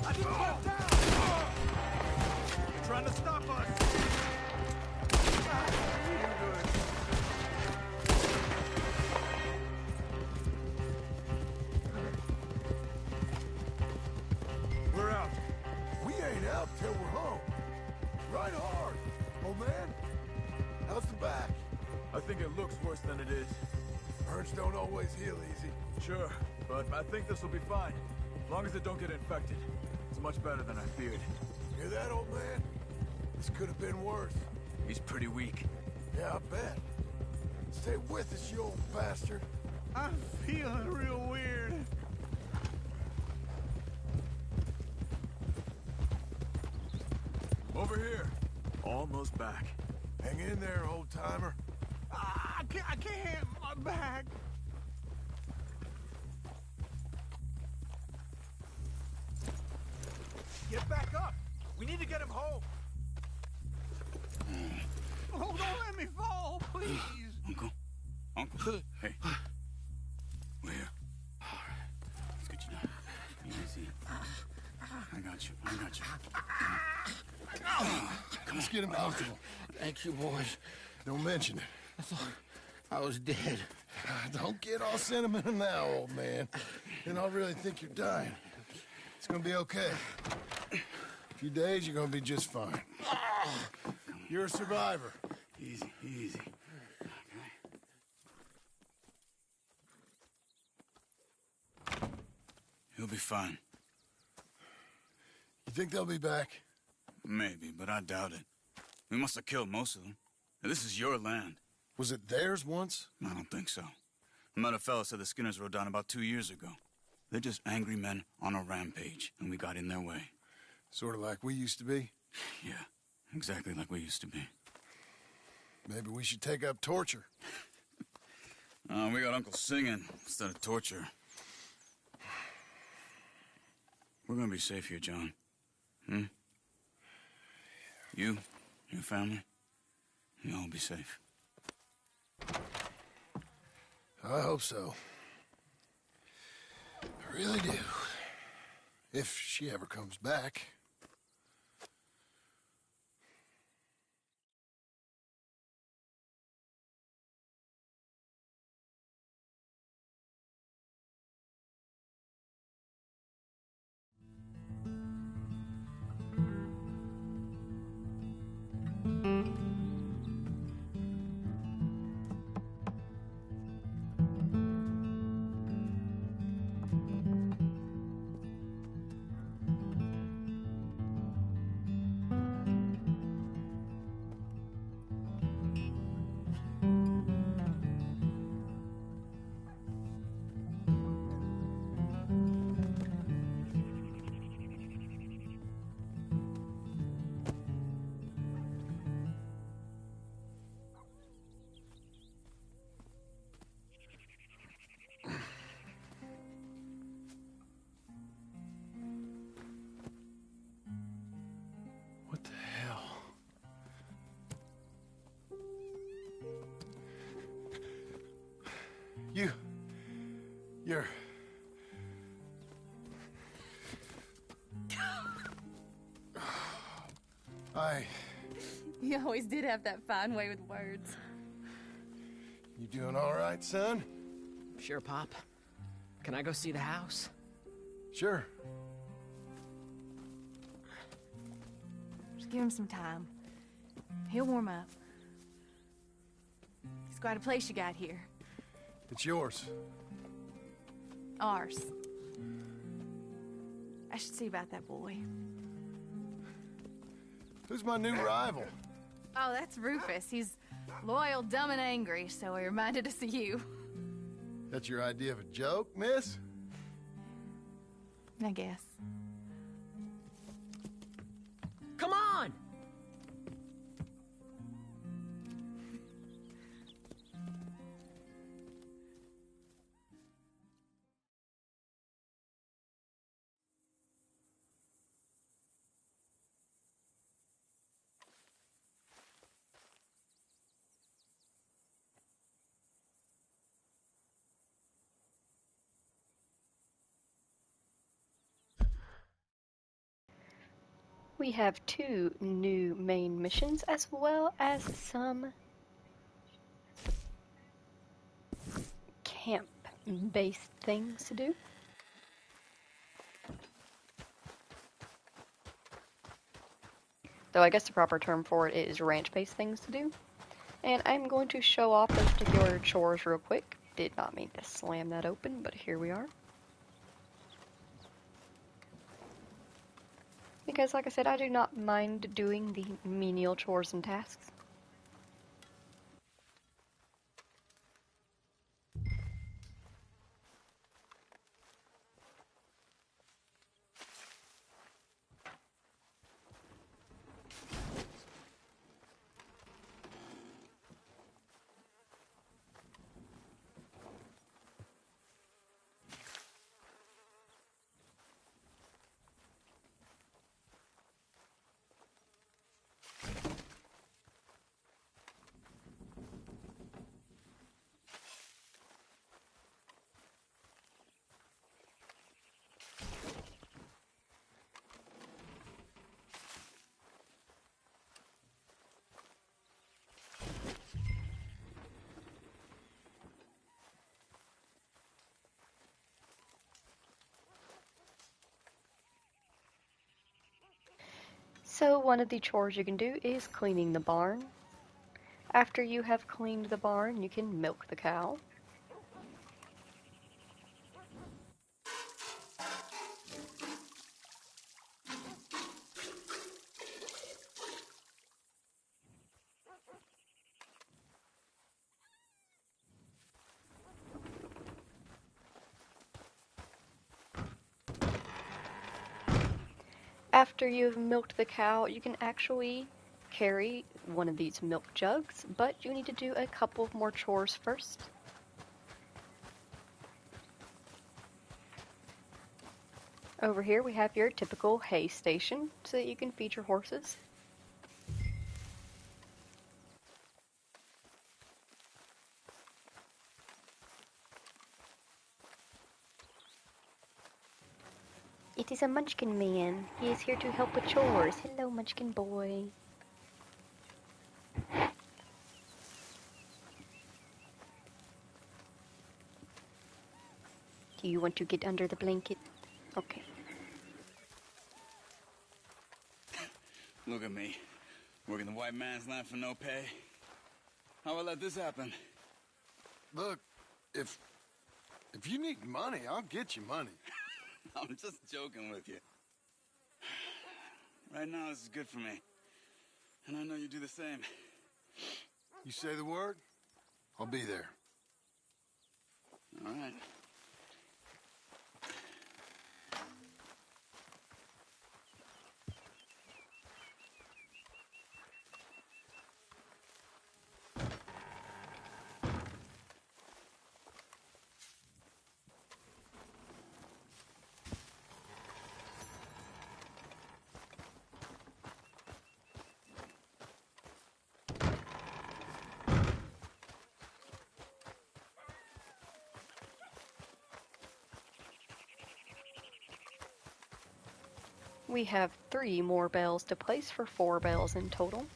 I need to get down! They're trying to stop us! We're out. We ain't out till we're home. Right hard, old man. How's the back? I think it looks worse than it is. Burns don't always heal easy. Sure, but I think this will be fine. As long as it don't get infected. It's much better than I feared. Hear that, old man? This could have been worse. He's pretty weak. Yeah, I bet. Stay with us, you old bastard. I'm feeling real weird. Over here. Almost back. Hang in there, old-timer. I can't. My back. Get back up! We need to get him home! Oh, don't let me fall, please. Uncle? Uncle? Hey. We're here. Let's get you down. Easy. I got you. Let's get him comfortable. Thank you, boys. Don't mention it. I thought I was dead. Don't get all sentimental now, old man. Then I'll really think you're dying. It's gonna be okay. A few days, you're gonna be just fine. You're a survivor. Easy. Okay. He'll be fine. You think they'll be back? Maybe, but I doubt it. We must have killed most of them. Now, this is your land. Was it theirs once? I don't think so. I met a fellow said the Skinners rode down about 2 years ago. They're just angry men on a rampage, and we got in their way. Sort of like we used to be? Yeah, exactly like we used to be. Maybe we should take up torture. We got Uncle singing instead of torture. We're gonna be safe here, John. You, your family, you'll all be safe. I hope so. I really do. If she ever comes back. What the hell? You're... You always did have that fine way with words. You doing all right, son? Sure, Pop. Can I go see the house? Sure. Just give him some time. He'll warm up. It's quite a place you got here. It's yours. Ours. I should see about that boy. Who's my new rival? Oh, that's Rufus. He's loyal, dumb, and angry, so he reminded us of you. That's your idea of a joke, miss? I guess. Come on! We have 2 new main missions as well as some camp-based things to do. Though I guess the proper term for it is ranch-based things to do. And I'm going to show off those particular chores real quick. Did not mean to slam that open, but here we are. Because like I said, I do not mind doing the menial chores and tasks. So one of the chores you can do is cleaning the barn. After you have cleaned the barn, you can milk the cow. After you've milked the cow, you can actually carry one of these milk jugs, but you need to do a couple of more chores first. Over here we have your typical hay station so that you can feed your horses. It is a Munchkin man. He is here to help with chores. Hello, Munchkin boy. Do you want to get under the blanket? Okay. Look at me, working the white man's land for no pay. How will I let this happen? Look, if you need money, I'll get you money. I'm just joking with you. Right now, this is good for me. And I know you do the same. You say the word, I'll be there. All right. We have 3 more bales to place for 4 bales in total.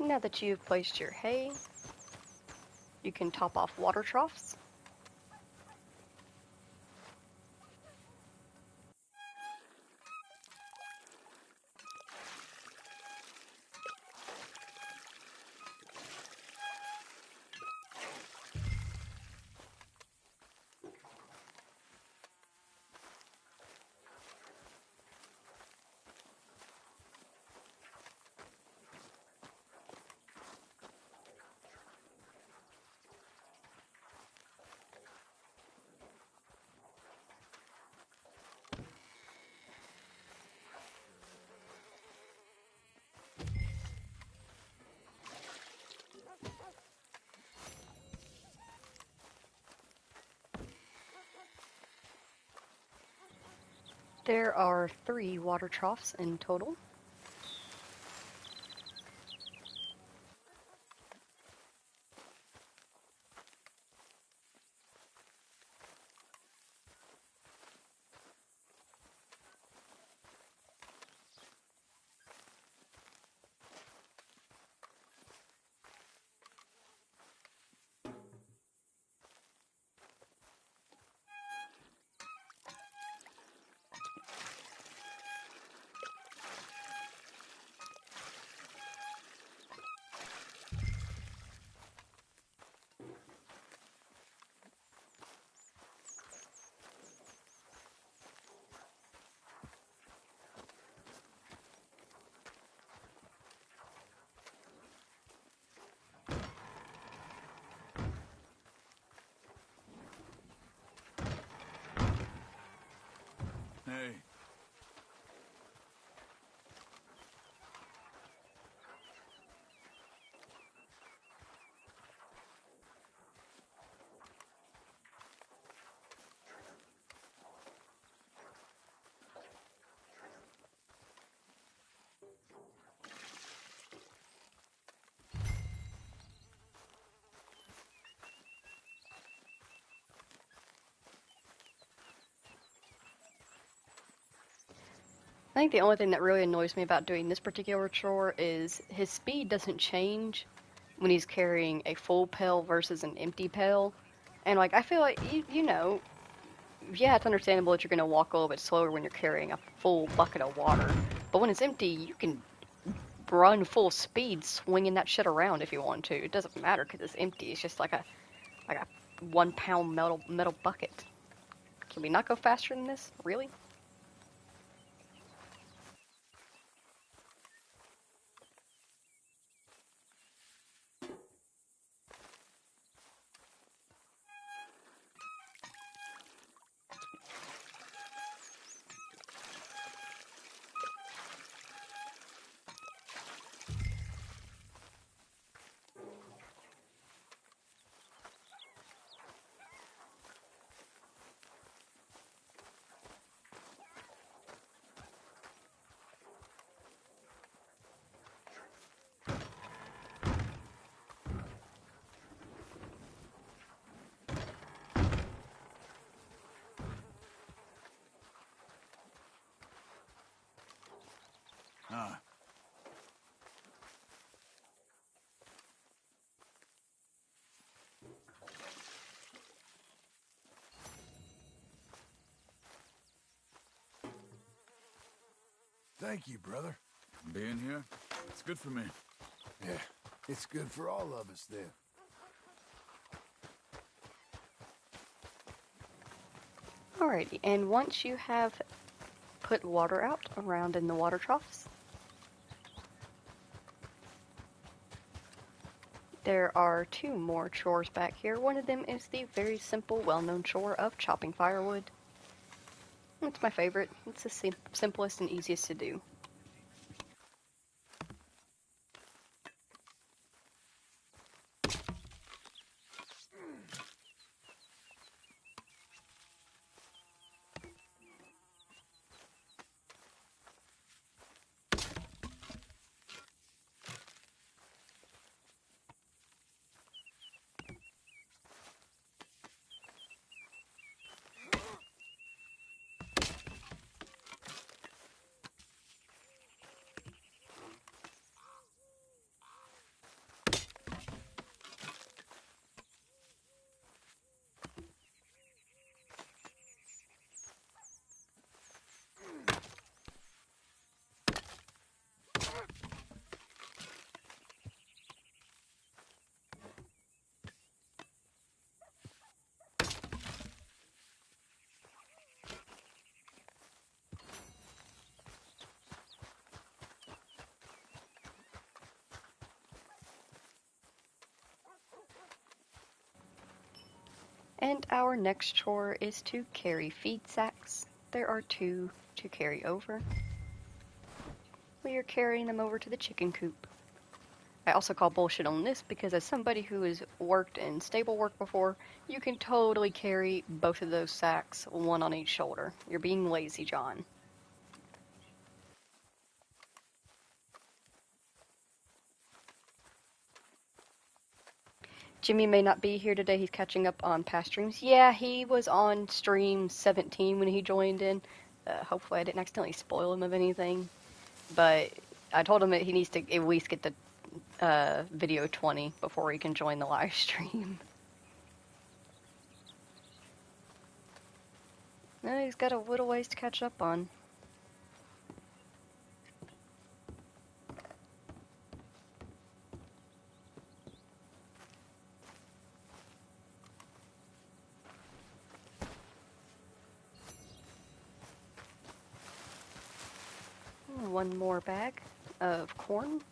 Now that you've placed your hay, you can top off water troughs. There are 3 water troughs in total. Hey. I think the only thing that really annoys me about doing this particular chore is his speed doesn't change when he's carrying a full pail versus an empty pail. And like I feel like yeah, it's understandable that you're going to walk a little bit slower when you're carrying a full bucket of water. But when it's empty, you can run full speed swinging that shit around if you want to. It doesn't matter because it's empty. It's just like a 1 pound metal bucket. Can we not go faster than this? Really? Ah. Thank you, brother. Being here, it's good for me. Yeah, it's good for all of us then. Alrighty, and once you have put water out around in the water troughs, there are 2 more chores back here. One of them is the very simple, well-known chore of chopping firewood. It's my favorite. It's the simplest and easiest to do. And our next chore is to carry feed sacks. There are 2 to carry over. We are carrying them over to the chicken coop. I also call bullshit on this because as somebody who has worked in stable work before, you can totally carry both of those sacks, one on each shoulder. You're being lazy, John. Jimmy may not be here today. He's catching up on past streams. Yeah, he was on stream 17 when he joined in. Hopefully I didn't accidentally spoil him of anything. But I told him that he needs to at least get the video 20 before he can join the live stream. No, he's got a little ways to catch up on. One more bag of corn.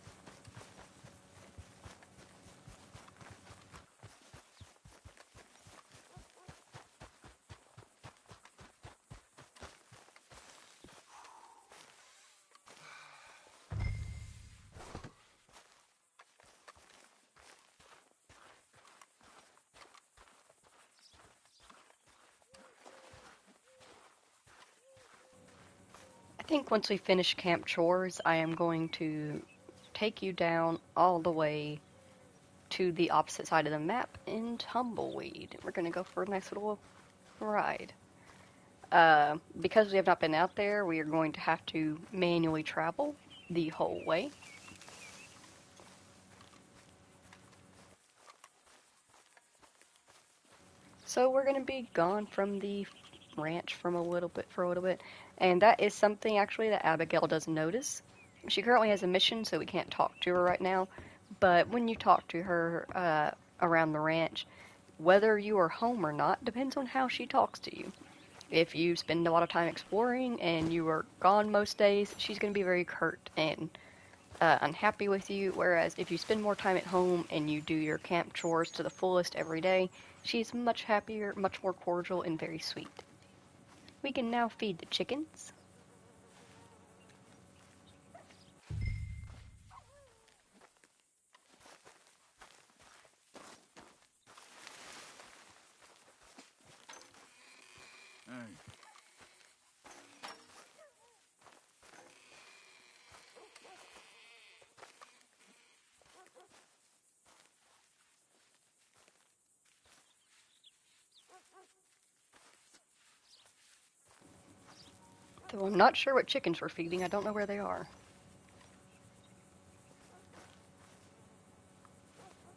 I think once we finish camp chores, I am going to take you down all the way to the opposite side of the map in Tumbleweed. We're going to go for a nice little ride. Because we have not been out there, we are going to have to manually travel the whole way. So we're going to be gone from the ranch for a little bit, and that is something actually that Abigail doesn't notice. She currently has a mission, so we can't talk to her right now, but when you talk to her around the ranch, whether you are home or not depends on how she talks to you. If you spend a lot of time exploring and you are gone most days, she's going to be very curt and unhappy with you, whereas if you spend more time at home and you do your camp chores to the fullest every day, she's much happier, much more cordial, and very sweet. We can now feed the chickens. Though I'm not sure what chickens we're feeding, I don't know where they are.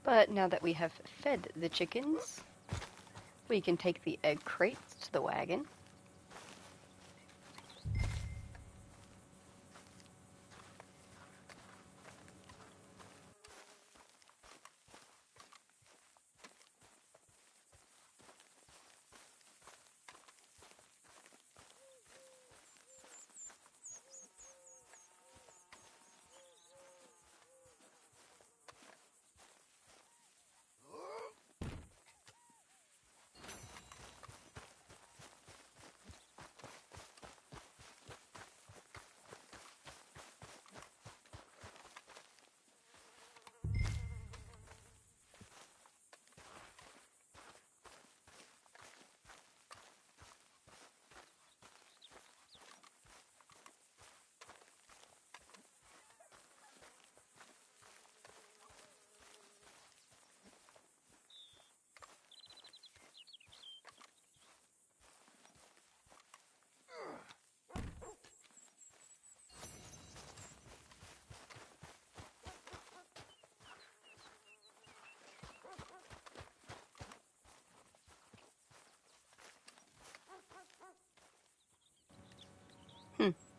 But now that we have fed the chickens, we can take the egg crates to the wagon.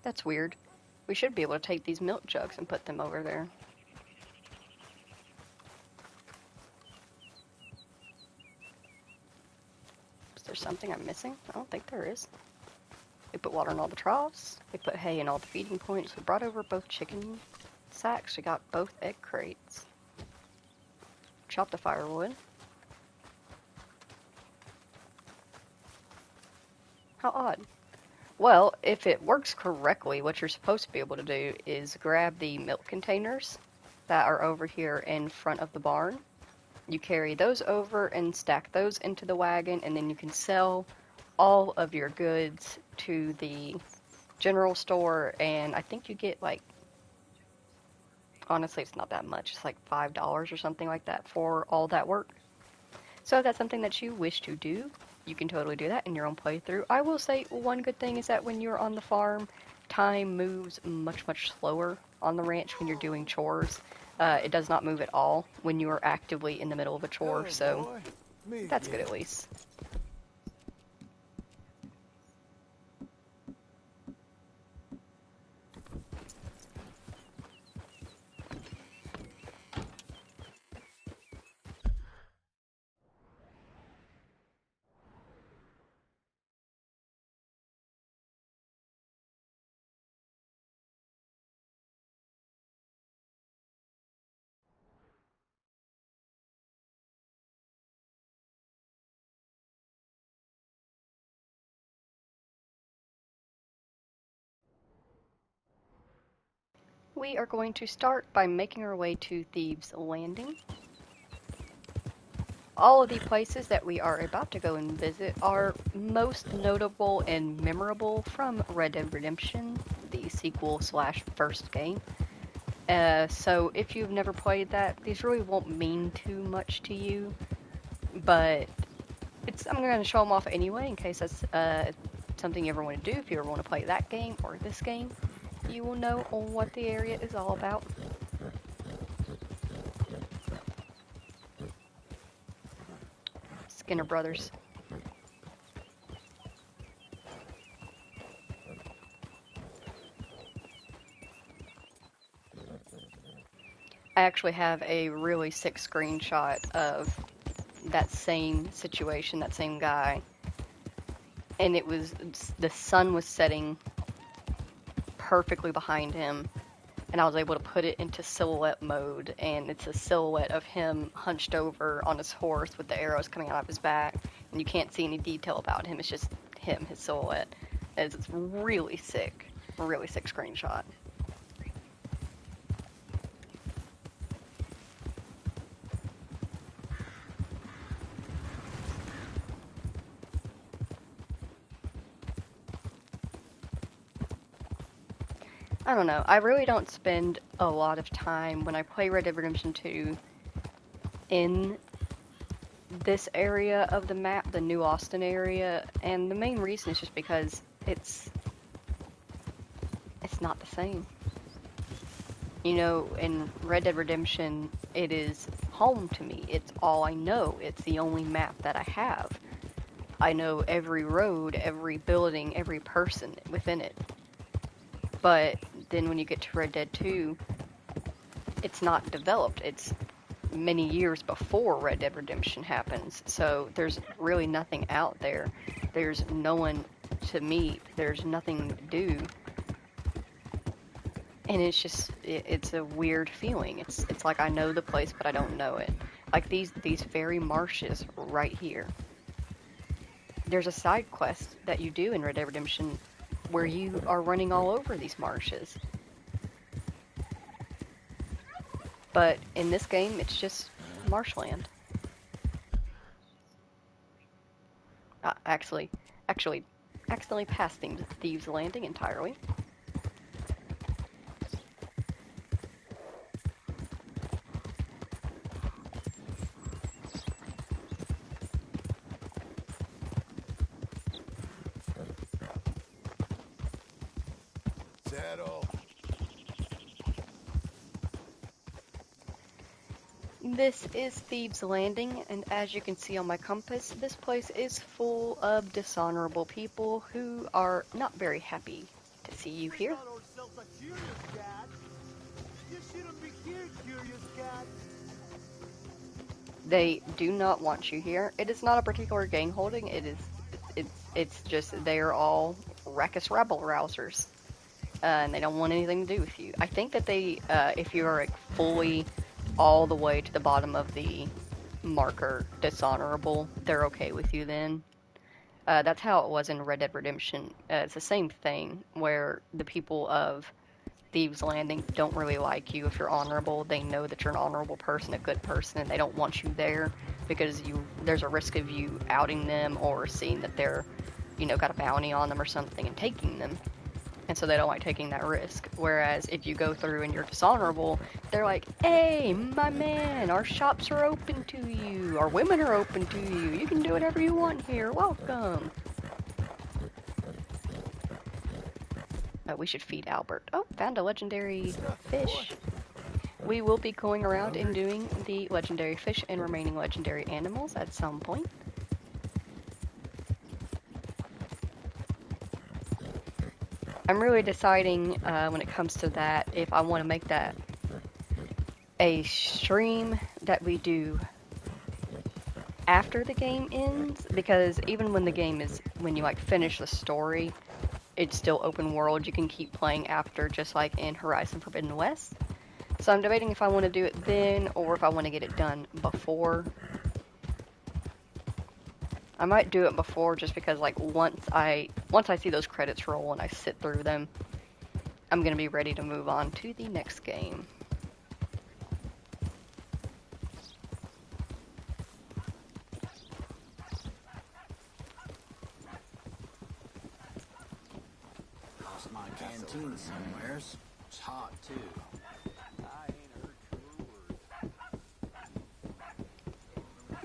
That's weird. We should be able to take these milk jugs and put them over there. Is there something I'm missing? I don't think there is. We put water in all the troughs. We put hay in all the feeding points. We brought over both chicken sacks. We got both egg crates. Chopped the firewood. How odd. Well, if it works correctly, what you're supposed to be able to do is grab the milk containers that are over here in front of the barn. You carry those over and stack those into the wagon, and then you can sell all of your goods to the general store, and I think you get like, honestly, it's not that much. It's like $5 or something like that for all that work. So if that's something that you wish to do, you can totally do that in your own playthrough. I will say one good thing is that when you're on the farm, time moves much, much slower on the ranch when you're doing chores. It does not move at all when you are actively in the middle of a chore, so that's good at least. We are going to start by making our way to Thieves' Landing. All of the places that we are about to go and visit are most notable and memorable from Red Dead Redemption, the sequel / first game. So if you've never played that, these really won't mean too much to you, but I'm going to show them off anyway in case that's something you ever want to do. If you ever want to play that game or this game, you will know what the area is all about. Skinner Brothers. I actually have a really sick screenshot of that same situation, that same guy. And it was, the sun was setting perfectly behind him, and I was able to put it into silhouette mode, and it's a silhouette of him hunched over on his horse with the arrows coming out of his back, and you can't see any detail about him. It's just him, his silhouette. It's really sick screenshot. I don't know. I really don't spend a lot of time when I play Red Dead Redemption 2 in this area of the map, the New Austin area, and the main reason is just because it's not the same. You know, in Red Dead Redemption, it is home to me. It's all I know. It's the only map that I have. I know every road, every building, every person within it. But then when you get to Red Dead 2, it's not developed. It's many years before Red Dead Redemption happens, so there's really nothing out there. There's no one to meet. There's nothing to do. And it's just, it's a weird feeling. It's like I know the place, but I don't know it. Like these very marshes right here. There's a side quest that you do in Red Dead Redemption where you are running all over these marshes. But in this game, it's just marshland. Actually, accidentally passed Thieves' Landing entirely. This is Thieves' Landing, and as you can see on my compass, this place is full of dishonorable people who are not very happy to see you here. They do not want you here. It is not a particular gang holding. It's just they are all raucous rabble rousers, and they don't want anything to do with you. I think that they, if you are fully all the way to the bottom of the marker dishonorable, they're okay with you then. That's how it was in Red Dead Redemption. It's the same thing where the people of Thieves Landing don't really like you if you're honorable. They know that you're an honorable person, a good person, and they don't want you there because there's a risk of you outing them or seeing that they're, got a bounty on them or something and taking them. And so they don't like taking that risk. Whereas if you go through and you're dishonorable, they're like, hey, my man, our shops are open to you. Our women are open to you. You can do whatever you want here. Welcome. Oh, we should feed Albert. Oh, found a legendary fish. We will be going around and doing the legendary fish and remaining legendary animals at some point. I'm really deciding when it comes to that if I want to make that a stream that we do after the game ends, because even when you like finish the story, it's still open world. You can keep playing after, just like in Horizon Forbidden West. So I'm debating if I want to do it then or if I want to get it done before. I might do it before just because like once I see those credits roll and I sit through them, I'm going to be ready to move on to the next game. Lost my canteen somewheres. It's hot too.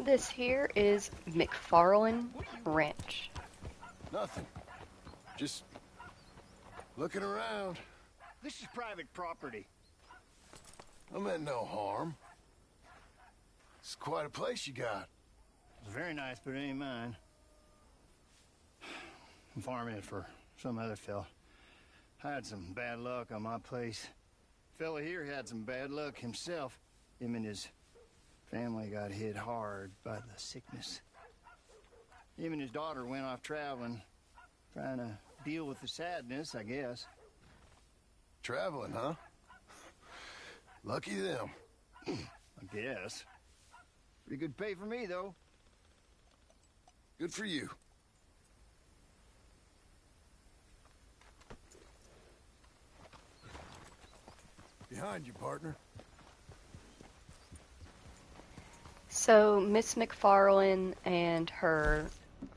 This here is McFarlane Ranch. Nothing. Just looking around. This is private property. I meant no harm. It's quite a place you got. It's very nice, but it ain't mine. I'm farming it for some other fella. I had some bad luck on my place. Fella here had some bad luck himself. Him and his family got hit hard by the sickness. Him and his daughter went off traveling, trying to deal with the sadness, I guess. Traveling, huh? Lucky them. I guess. Pretty good pay for me, though. Good for you. Behind you, partner. So, Miss McFarlane and her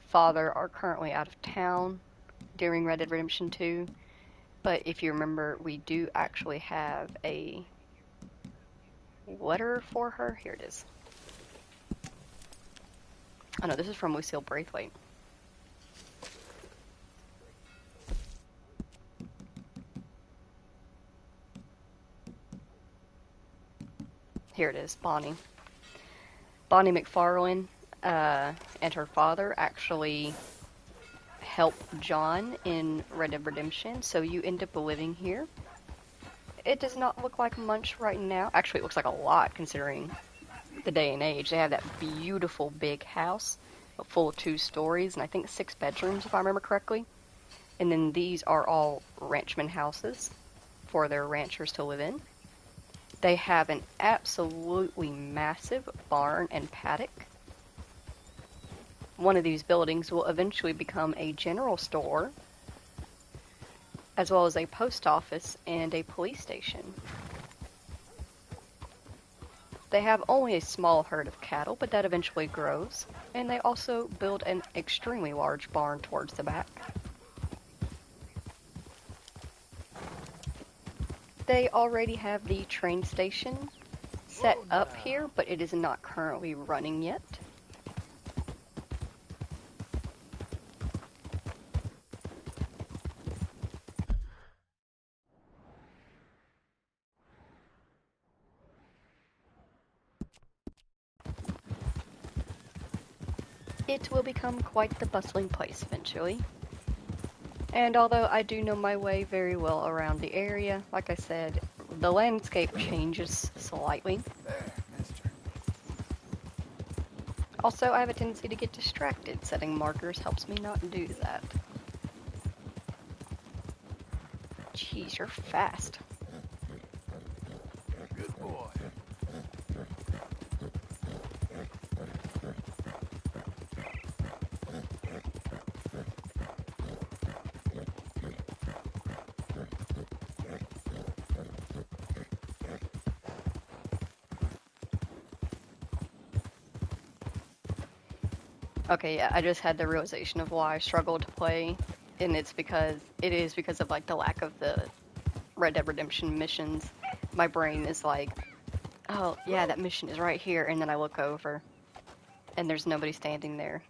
father are currently out of town during Red Dead Redemption 2. But if you remember, we do actually have a letter for her. Here it is. Oh no, this is from Lucille Braithwaite. Here it is, Bonnie. Bonnie McFarlane and her father actually help John in Red Dead Redemption, so you end up living here. It does not look like much right now. Actually, it looks like a lot considering the day and age. They have that beautiful big house full of 2 stories and I think 6 bedrooms if I remember correctly. And then these are all ranchman houses for their ranchers to live in. They have an absolutely massive barn and paddock. One of these buildings will eventually become a general store, as well as a post office and a police station. They have only a small herd of cattle, but that eventually grows, and they also build an extremely large barn towards the back. They already have the train station set up here, but it is not currently running yet. It will become quite the bustling place eventually. And although I do know my way very well around the area, like I said, the landscape changes slightly. Also, I have a tendency to get distracted. Setting markers helps me not do that. Jeez, you're fast. Good boy. Okay, yeah, I just had the realization of why I struggled to play, and it is because of like the lack of the Red Dead Redemption missions. My brain is like, oh yeah, that mission is right here, and then I look over, and there's nobody standing there.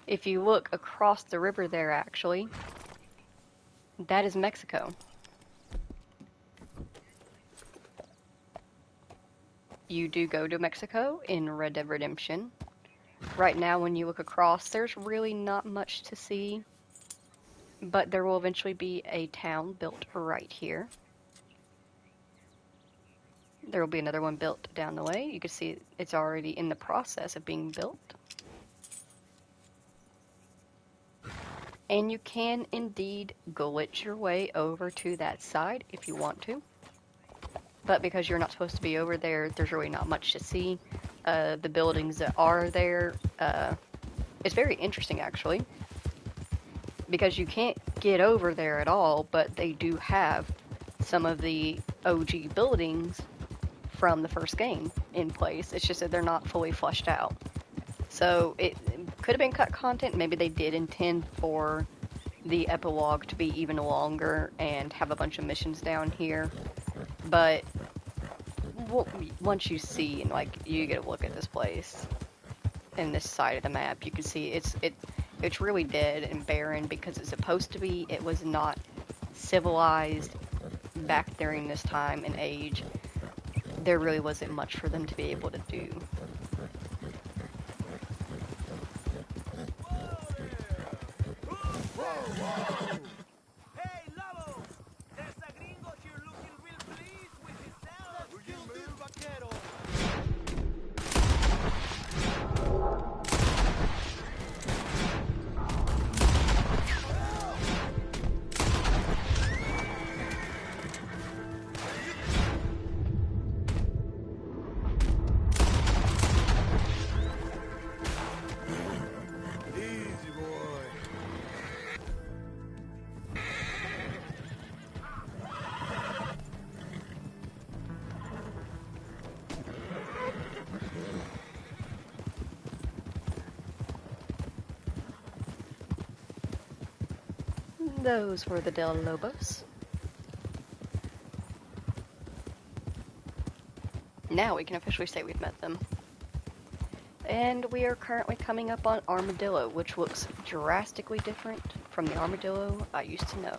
If you look across the river there, actually, that is Mexico. You do go to Mexico in Red Dead Redemption. Right now, when you look across, there's really not much to see, but there will eventually be a town built right here. There will be another one built down the way. You can see it's already in the process of being built. And you can indeed glitch your way over to that side if you want to. But because you're not supposed to be over there, there's really not much to see. The buildings that are there, it's very interesting actually. Because you can't get over there at all, but they do have some of the OG buildings from the first game in place. It's just that they're not fully fleshed out. So it could have been cut content. Maybe they did intend for the epilogue to be even longer and have a bunch of missions down here. But once you see, and like, you get a look at this place and this side of the map, you can see it's really dead and barren because it's supposed to be. It was not civilized back during this time and age. There really wasn't much for them to be able to do. Hey, Lobo! There's a gringo here looking real pleased with himself. Will you move, vaquero? Easy, boy. Those were the Del Lobos. Now we can officially say we've met them. And we are currently coming up on Armadillo, which looks drastically different from the Armadillo I used to know.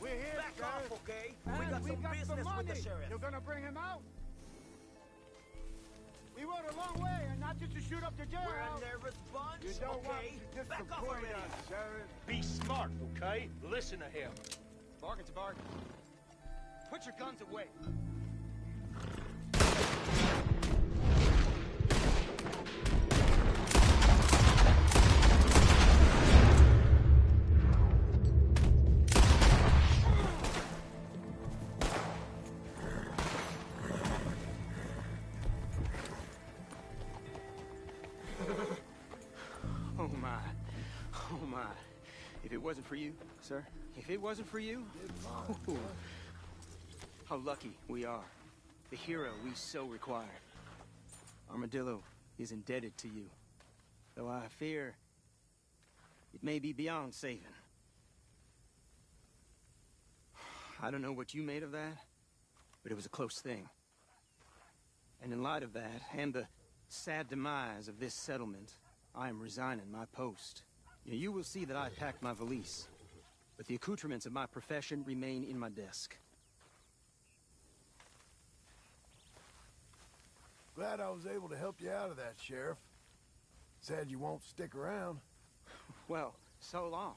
We're here, Back Sheriff. off, okay? And We got some business with money. the sheriff. You're gonna bring him out? We rode a long way, and not just to shoot up the jailhouse. We're a nervous bunch, You don't want okay? to Back off disappoint already. us, Sheriff. Be smart, okay? Listen to him. Bargain's a bargain. Put your guns away. Oh my. Oh my. If it wasn't for you, sir, if it wasn't for you, oh, how lucky we are. The hero we so require. Armadillo is indebted to you. Though I fear it may be beyond saving. I don't know what you made of that, but it was a close thing. And in light of that, and the sad demise of this settlement, I am resigning my post. You will see that I packed my valise, but the accoutrements of my profession remain in my desk. Glad I was able to help you out of that, Sheriff. Sad you won't stick around. Well, so long.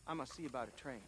I must see about a train.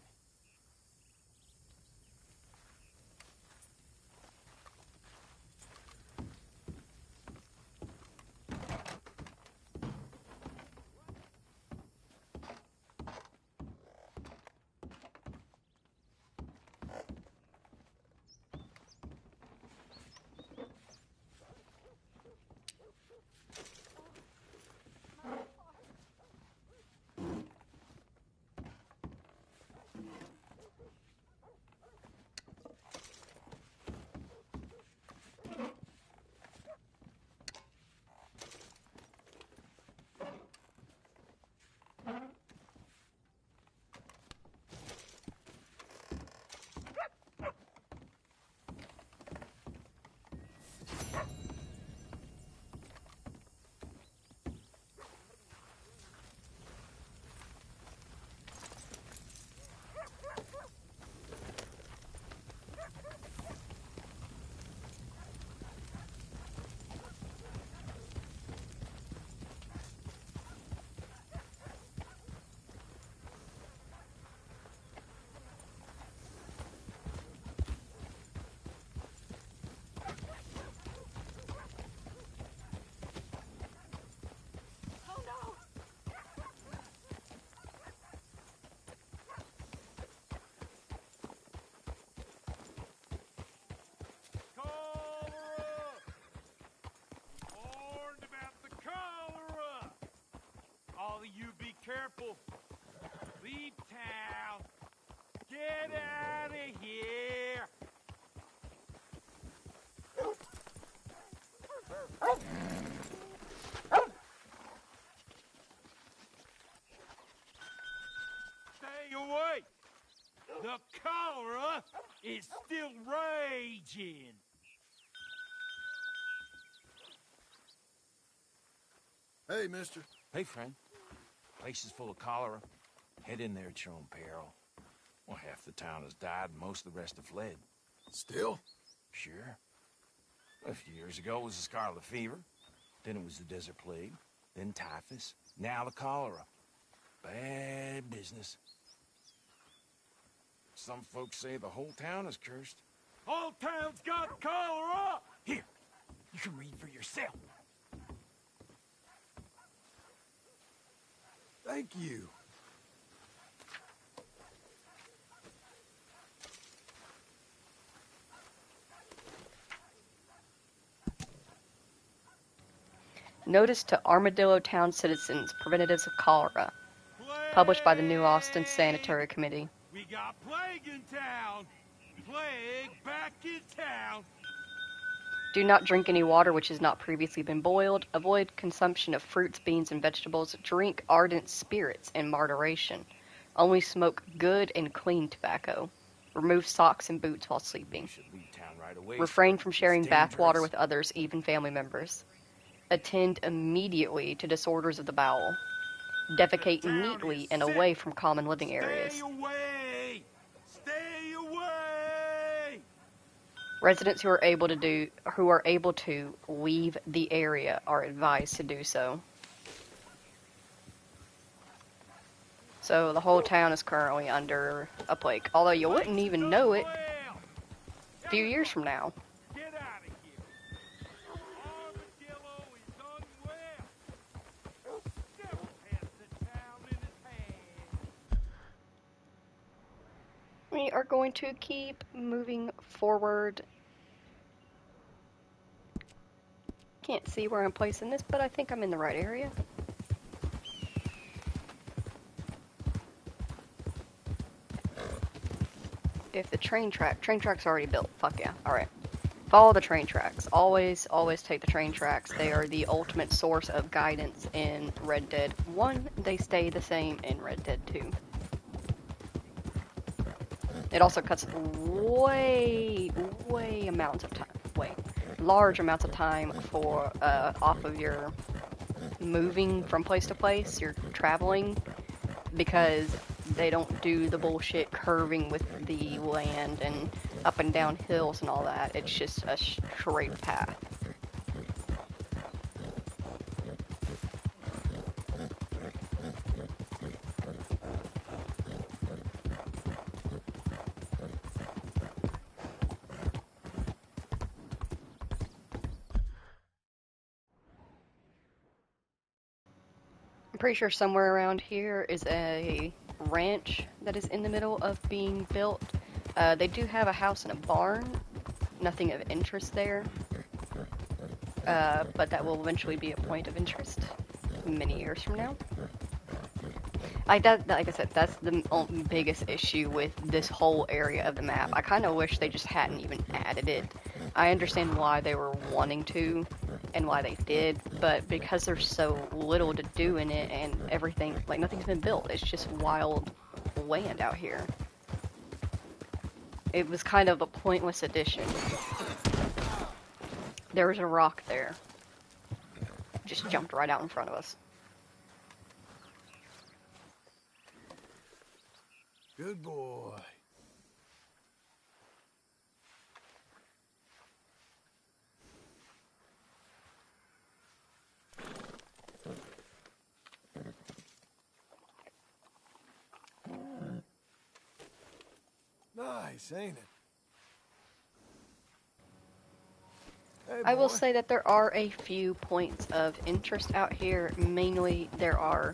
The cholera is still raging. Hey, mister. Hey, friend. Place is full of cholera. Head in there at your own peril. Well, half the town has died, and most of the rest have fled. Still? Sure. A few years ago it was the scarlet fever. Then it was the desert plague. Then typhus. Now the cholera. Bad business. Some folks say the whole town is cursed. Whole town's got cholera! Here, you can read for yourself. Thank you. Notice to Armadillo Town citizens, preventatives of cholera. Published by the New Austin Sanitary Committee. We got plague in town! Plague back in town! Do not drink any water which has not previously been boiled. Avoid consumption of fruits, beans, and vegetables. Drink ardent spirits in moderation. Only smoke good and clean tobacco. Remove socks and boots while sleeping. Refrain from sharing bath water with others, even family members. Attend immediately to disorders of the bowel. Defecate neatly and away from common living areas. Stay away! Stay away! Residents who are able to leave the area are advised to do so. So the whole town is currently under a plague, although you wouldn't even know it a few years from now. Get out of here! Armadillo is unwell! Devil has the town in his hand! We are going to keep moving forward. Can't see where I'm placing this, but I think I'm in the right area. If the train track's already built, fuck yeah, alright. Follow the train tracks. Always take the train tracks. They are the ultimate source of guidance in Red Dead 1. They stay the same in Red Dead 2. It also cuts large amounts of time for off of your moving from place to place, you're traveling, because they don't do the bullshit curving with the land and up and down hills and all that. It's just a straight path. I'm pretty sure somewhere around here is a ranch that is in the middle of being built. They do have a house and a barn. Nothing of interest there. But that will eventually be a point of interest many years from now. Like I said, that's the biggest issue with this whole area of the map. I kind of wish they just hadn't even added it. I understand why they were wanting to and why they did, but because there's so little to do in it and everything, like nothing's been built, it's just wild land out here. It was kind of a pointless addition. There was a rock there. Just jumped right out in front of us. Good boy. Nice, ain't it? Hey, I will boy. say that there are a few points of interest out here. Mainly, there are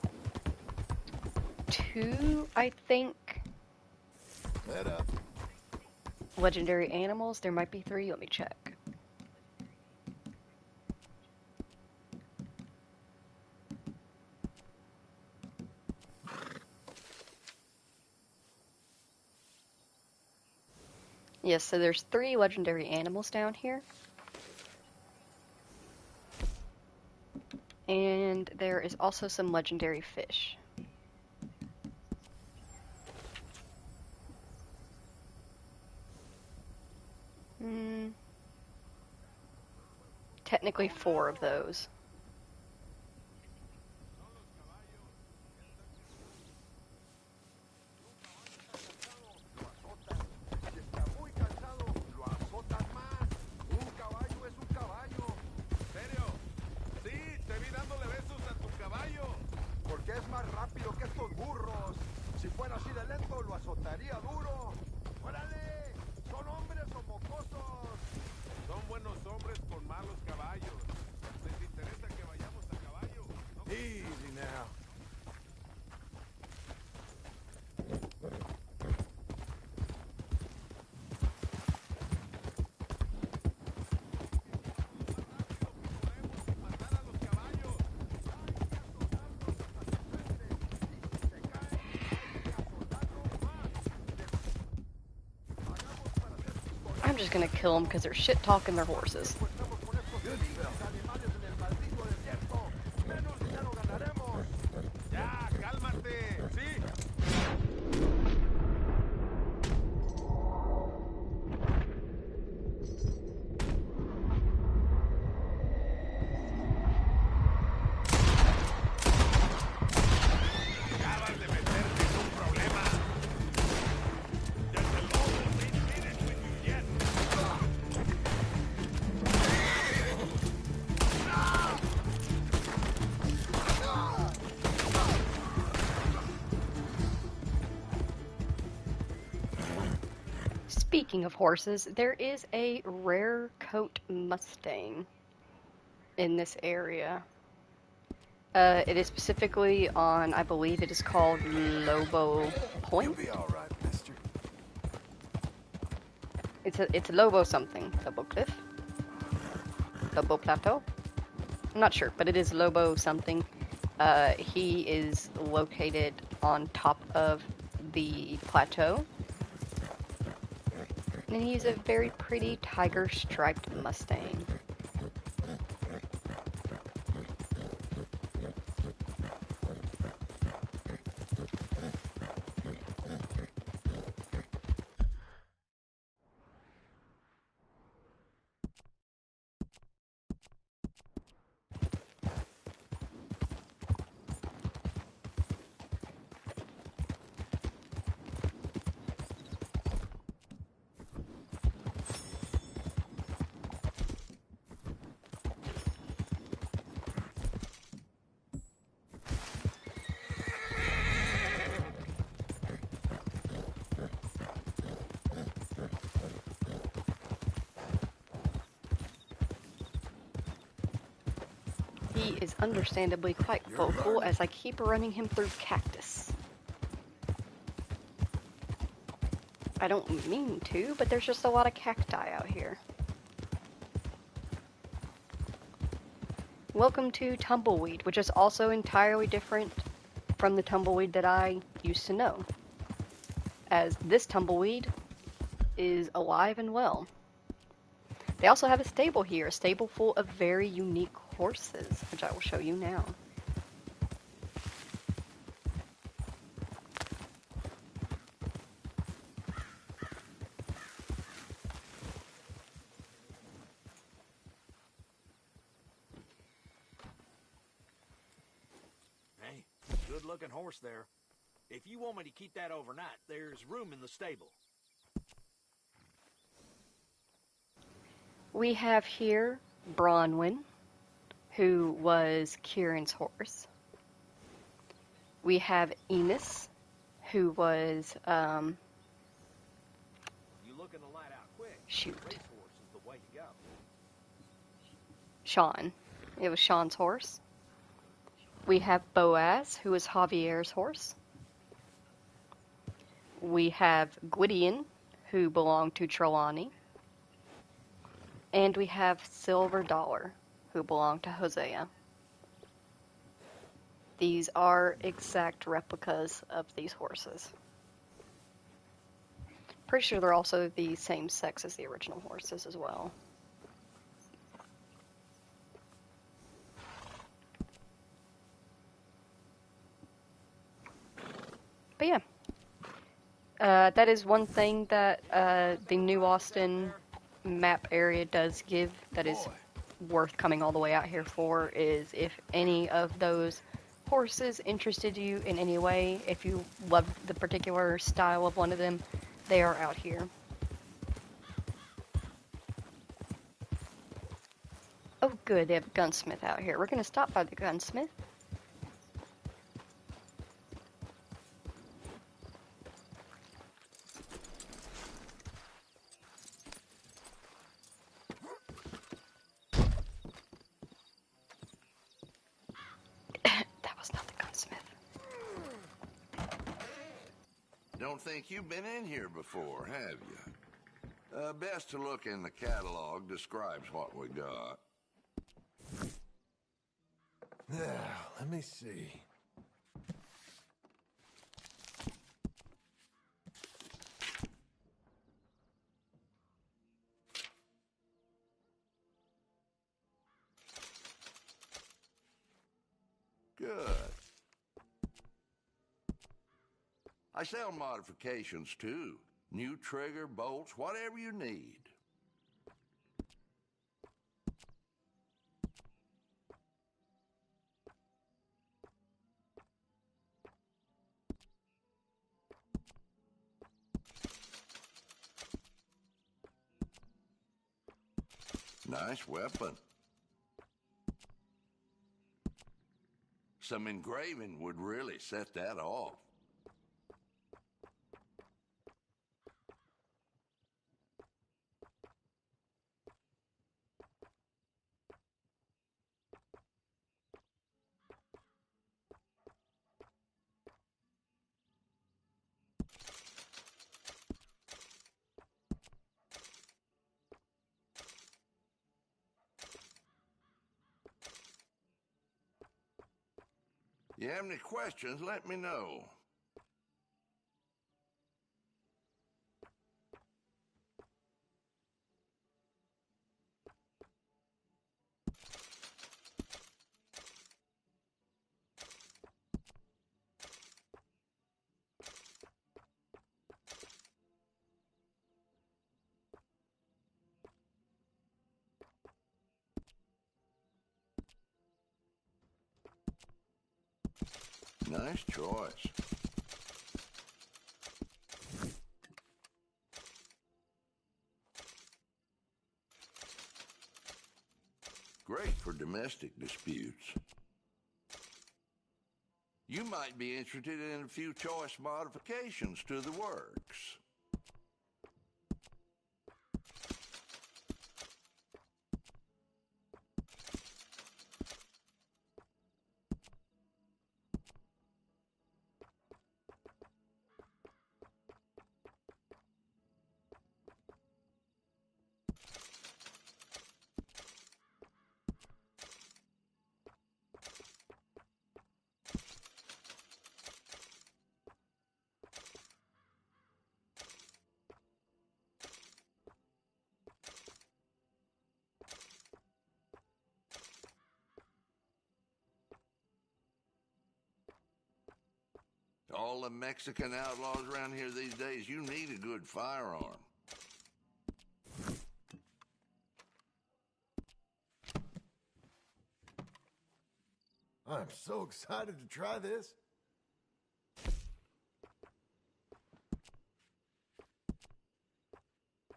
2, I think, Head up. legendary animals. There might be 3. Let me check. Yes, so there's 3 legendary animals down here. And there is also some legendary fish. Technically 4 of those. Easy now. I'm just gonna kill them because they're shit talking their horses. Speaking of horses, there is a rare coat Mustang in this area. It is specifically on, I believe it is called Lobo Point. You'll be all right, mister. It's Lobo something. Lobo Cliff? Lobo Plateau? I'm not sure, but it is Lobo something. He is located on top of the plateau. And he's a very pretty tiger striped Mustang. He is understandably quite vocal as I keep running him through cactus. I don't mean to, but there's just a lot of cacti out here. Welcome to Tumbleweed, which is also entirely different from the Tumbleweed that I used to know, as this Tumbleweed is alive and well. They also have a stable here, a stable full of very unique horses, which I will show you now. Hey, good looking horse there. If you want me to keep that overnight, there's room in the stable. We have here Bronwyn, who was Kieran's horse. We have Enos, who was, You looking to light out quick? shoot, Racehorse is the way to go. Sean. It was Sean's horse. We have Boaz, who is Javier's horse. We have Gwydion, who belonged to Trelawney. And we have Silver Dollar, who belonged to Hosea. These are exact replicas of these horses. Pretty sure they're also the same sex as the original horses as well. But yeah, that is one thing that the New Austin map area does give that is worth coming all the way out here for is if any of those horses interested you in any way, if you love the particular style of one of them, they are out here. Oh good, they have a gunsmith out here. We're going to stop by the gunsmith. That was not the gunsmith. Don't think you've been in here before, have you? Best to look in the catalog. Describes what we got. Let me see. Good. I sell modifications too. New trigger, bolts, whatever you need. Nice weapon. Some engraving would really set that off. You have any questions, let me know. Nice choice. Great for domestic disputes. You might be interested in a few choice modifications to the works. All the Mexican outlaws around here these days, you need a good firearm. I'm so excited to try this.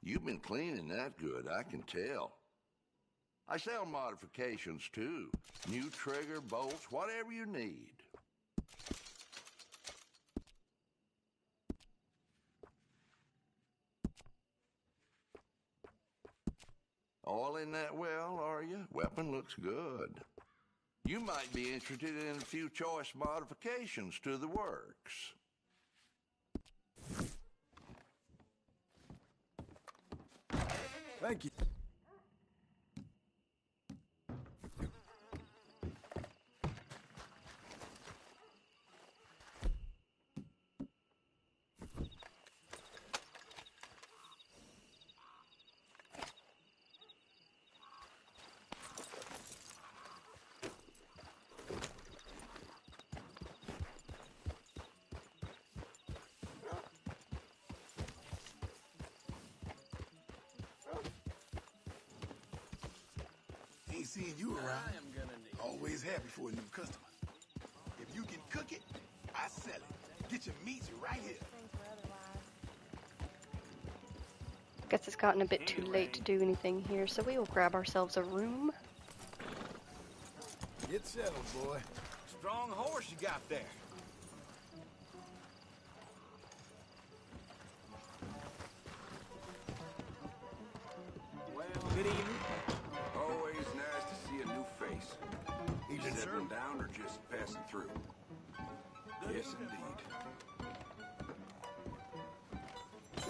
You've been cleaning that good, I can tell. I sell modifications too. New trigger, bolts, whatever you need. All in that well, are you? Weapon looks good. You might be interested in a few choice modifications to the works. Thank you. ain't seeing you around. Always happy for a new customer. If you can cook it, I sell it. Get your meats right here. Guess it's gotten a bit too late to do anything here, so we will grab ourselves a room. Get settled, boy. Strong horse you got there. Well, good evening. Always nice to see a new face. Evening, sir. Settling down or just passing through? Yes, indeed.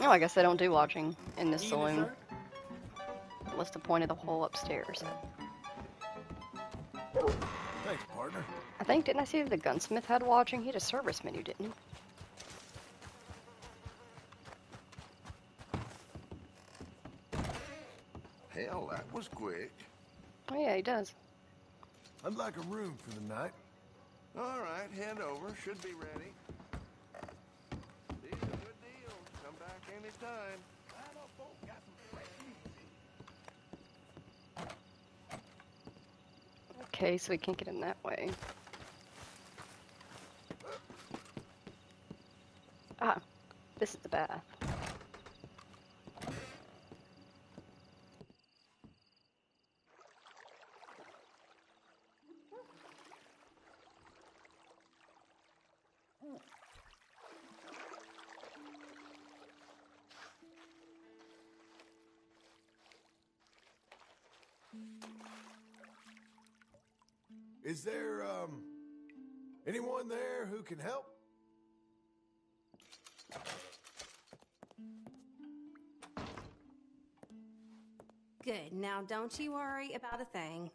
Oh, I guess they don't do lodging in this saloon. What's the point of the whole upstairs? Thanks, partner. I think, didn't I see that the gunsmith had lodging? He had a service menu, didn't he? Hell, that was quick. Oh yeah, he does. I'd like a room for the night. All right, head over. Should be ready. These are good deals. Come back anytime. Okay, so we can't get in that way. Ah, this is the bath. Is there, anyone there who can help? Good. Now, don't you worry about a thing.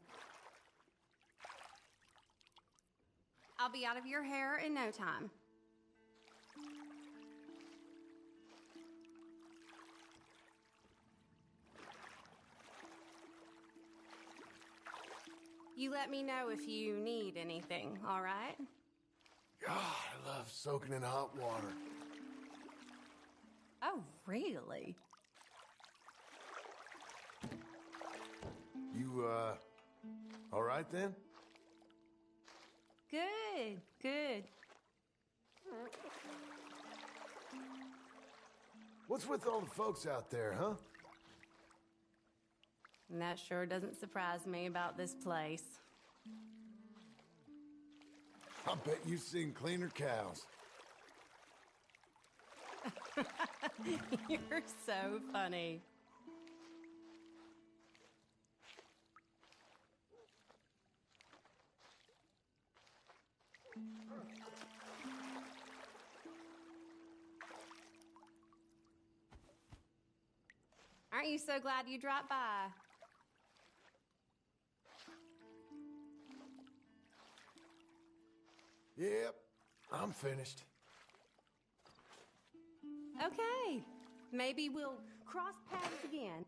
I'll be out of your hair in no time. You let me know if you need anything, all right? God, I love soaking in hot water. Oh, really? You, all right then? Good, good. What's with all the folks out there, huh? And that sure doesn't surprise me about this place. I bet you've seen cleaner cows. You're so funny. Aren't you so glad you dropped by? Yep, I'm finished. Okay, maybe we'll cross paths again.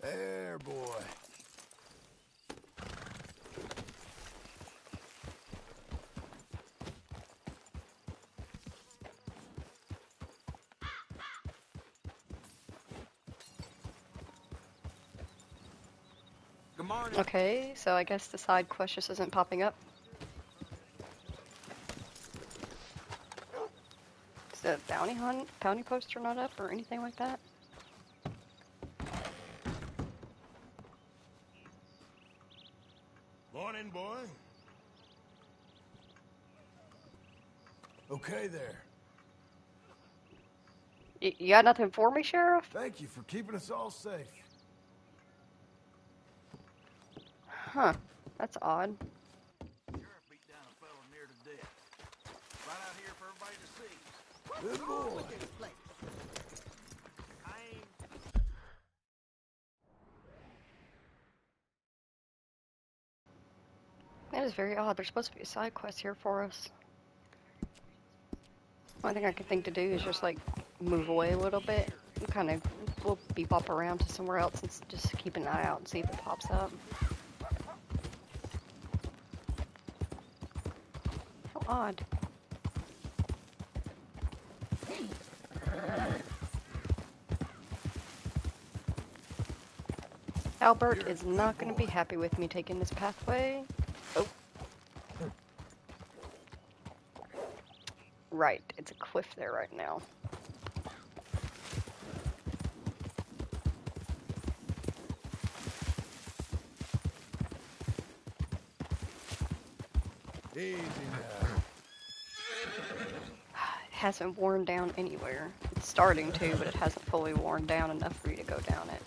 There, boy. Good morning. Okay, so I guess the side quest just isn't popping up. Is the bounty poster not up or anything like that? Morning, boy. Okay there. You got nothing for me, Sheriff? Thank you for keeping us all safe. Huh. That's odd. Sheriff beat down a fellow near to death. Right out here for everybody to see. Good boy. That is very odd. There's supposed to be a side quest here for us. One thing I could think to do is just like move away a little bit. Kind of, we'll bebop around to somewhere else and just keep an eye out and see if it pops up. How odd. Albert is not going to be happy with me taking this pathway. Oh. Right, it's a cliff there right now. Easy now. It hasn't worn down anywhere. It's starting to, but it hasn't fully worn down enough for you to go down it.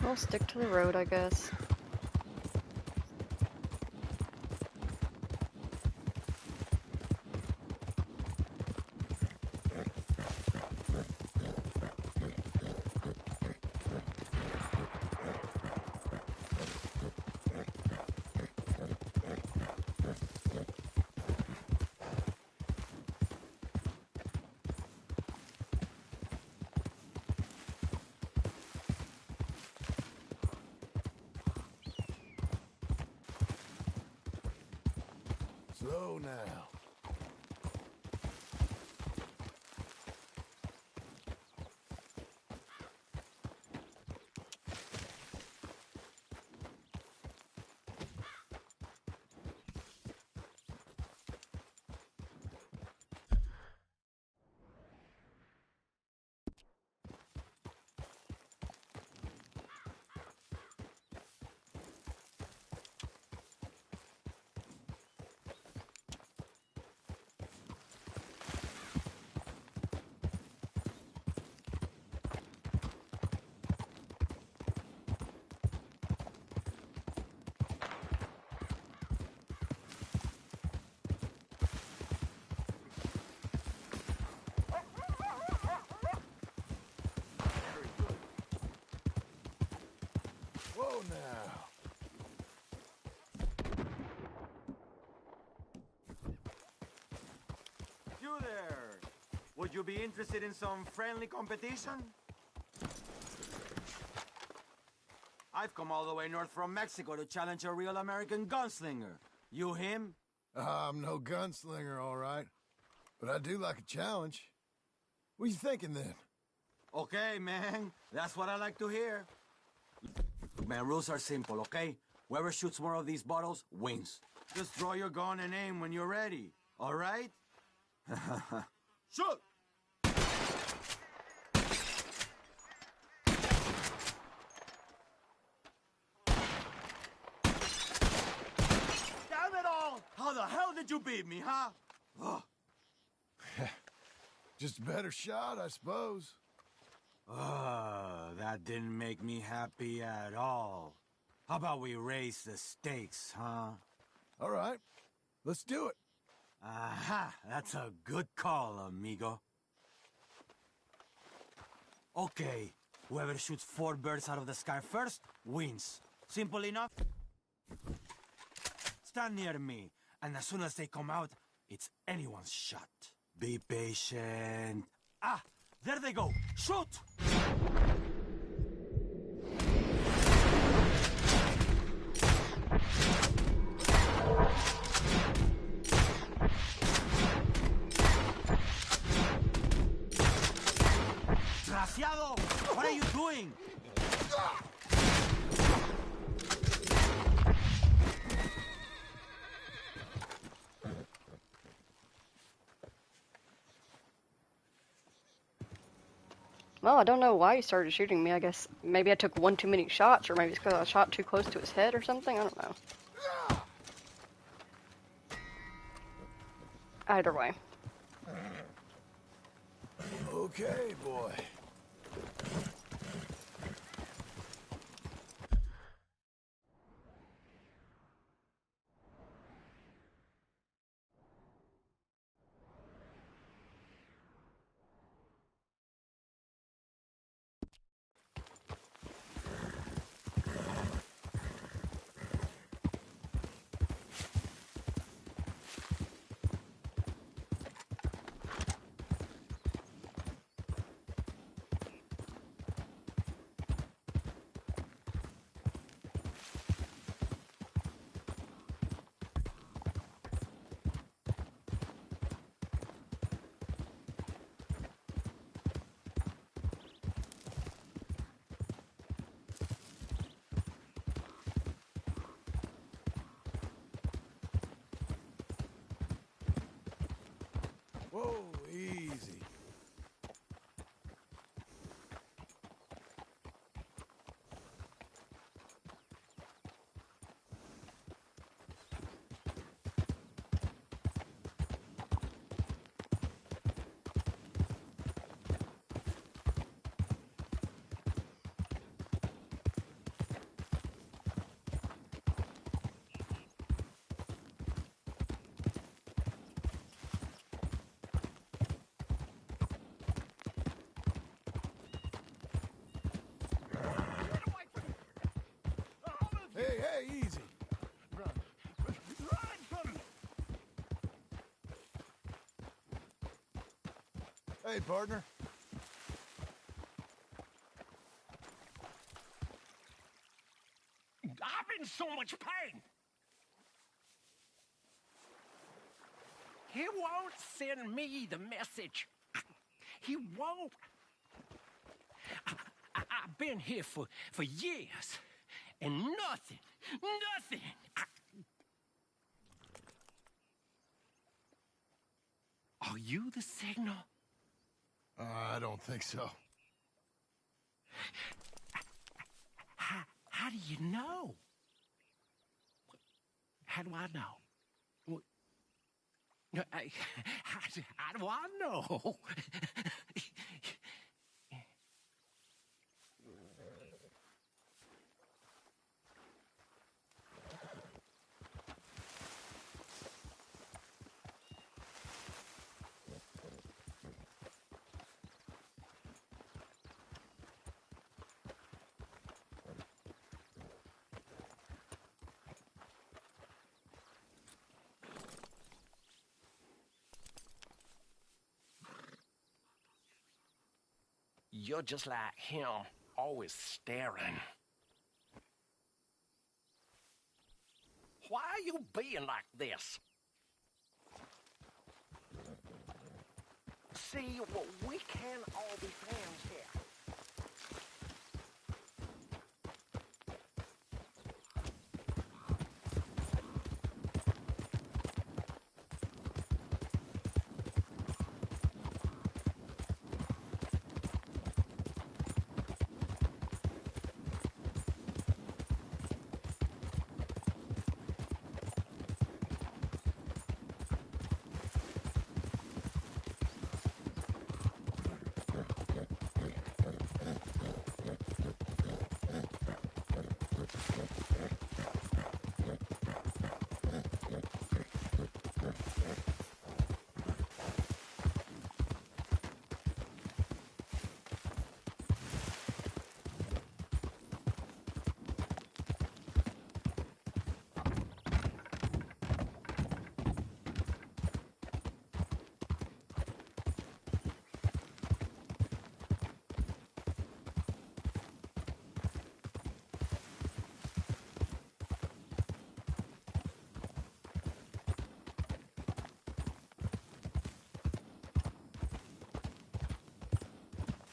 We'll stick to the road, I guess. Slow now. Whoa now. You there! Would you be interested in some friendly competition? I've come all the way north from Mexico to challenge a real American gunslinger. You him? I'm no gunslinger, all right. But I do like a challenge. What you thinking then? Okay, man. That's what I like to hear. Look, man, rules are simple, okay? Whoever shoots more of these bottles wins. Just draw your gun and aim when you're ready, all right? Shoot! Damn it all! How the hell did you beat me, huh? Ugh. Just a better shot, I suppose. That didn't make me happy at all. How about we raise the stakes, huh? All right, let's do it. Aha, that's a good call, amigo. Okay, whoever shoots 4 birds out of the sky first wins. Simple enough? Stand near me, and as soon as they come out, it's anyone's shot. Be patient. Ah, there they go. Shoot! Desgraciado! What are you doing? Well, I don't know why he started shooting me. I guess maybe I took one too many shots, or maybe it's because I shot too close to his head or something. I don't know. Either way. Okay, boy. Whoa, easy. Hey, easy. Hey, partner. I'm in so much pain. He won't send me the message. He won't. I've been here for years, and nothing. Are you the signal? I don't think so. How do you know? How do I know? How do I know? You're just like him, always staring. Why are you being like this? See, we can all be friends here.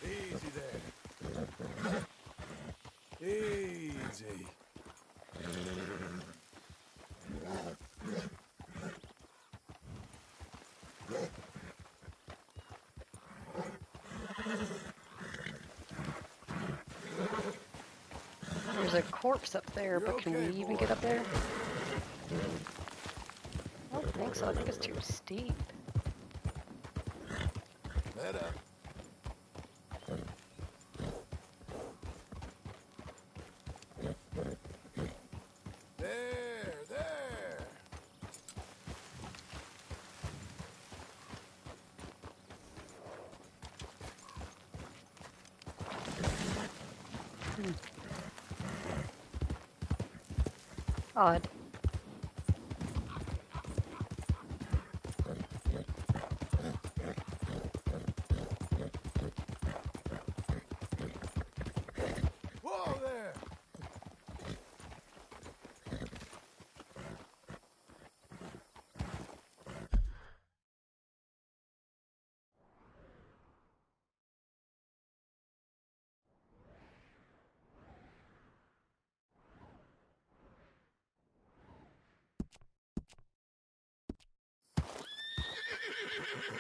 Easy there. Easy. There's a corpse up there, but can we even get up there? I don't think so. I think it's too steep. Head up. There. Odd. Whoa there!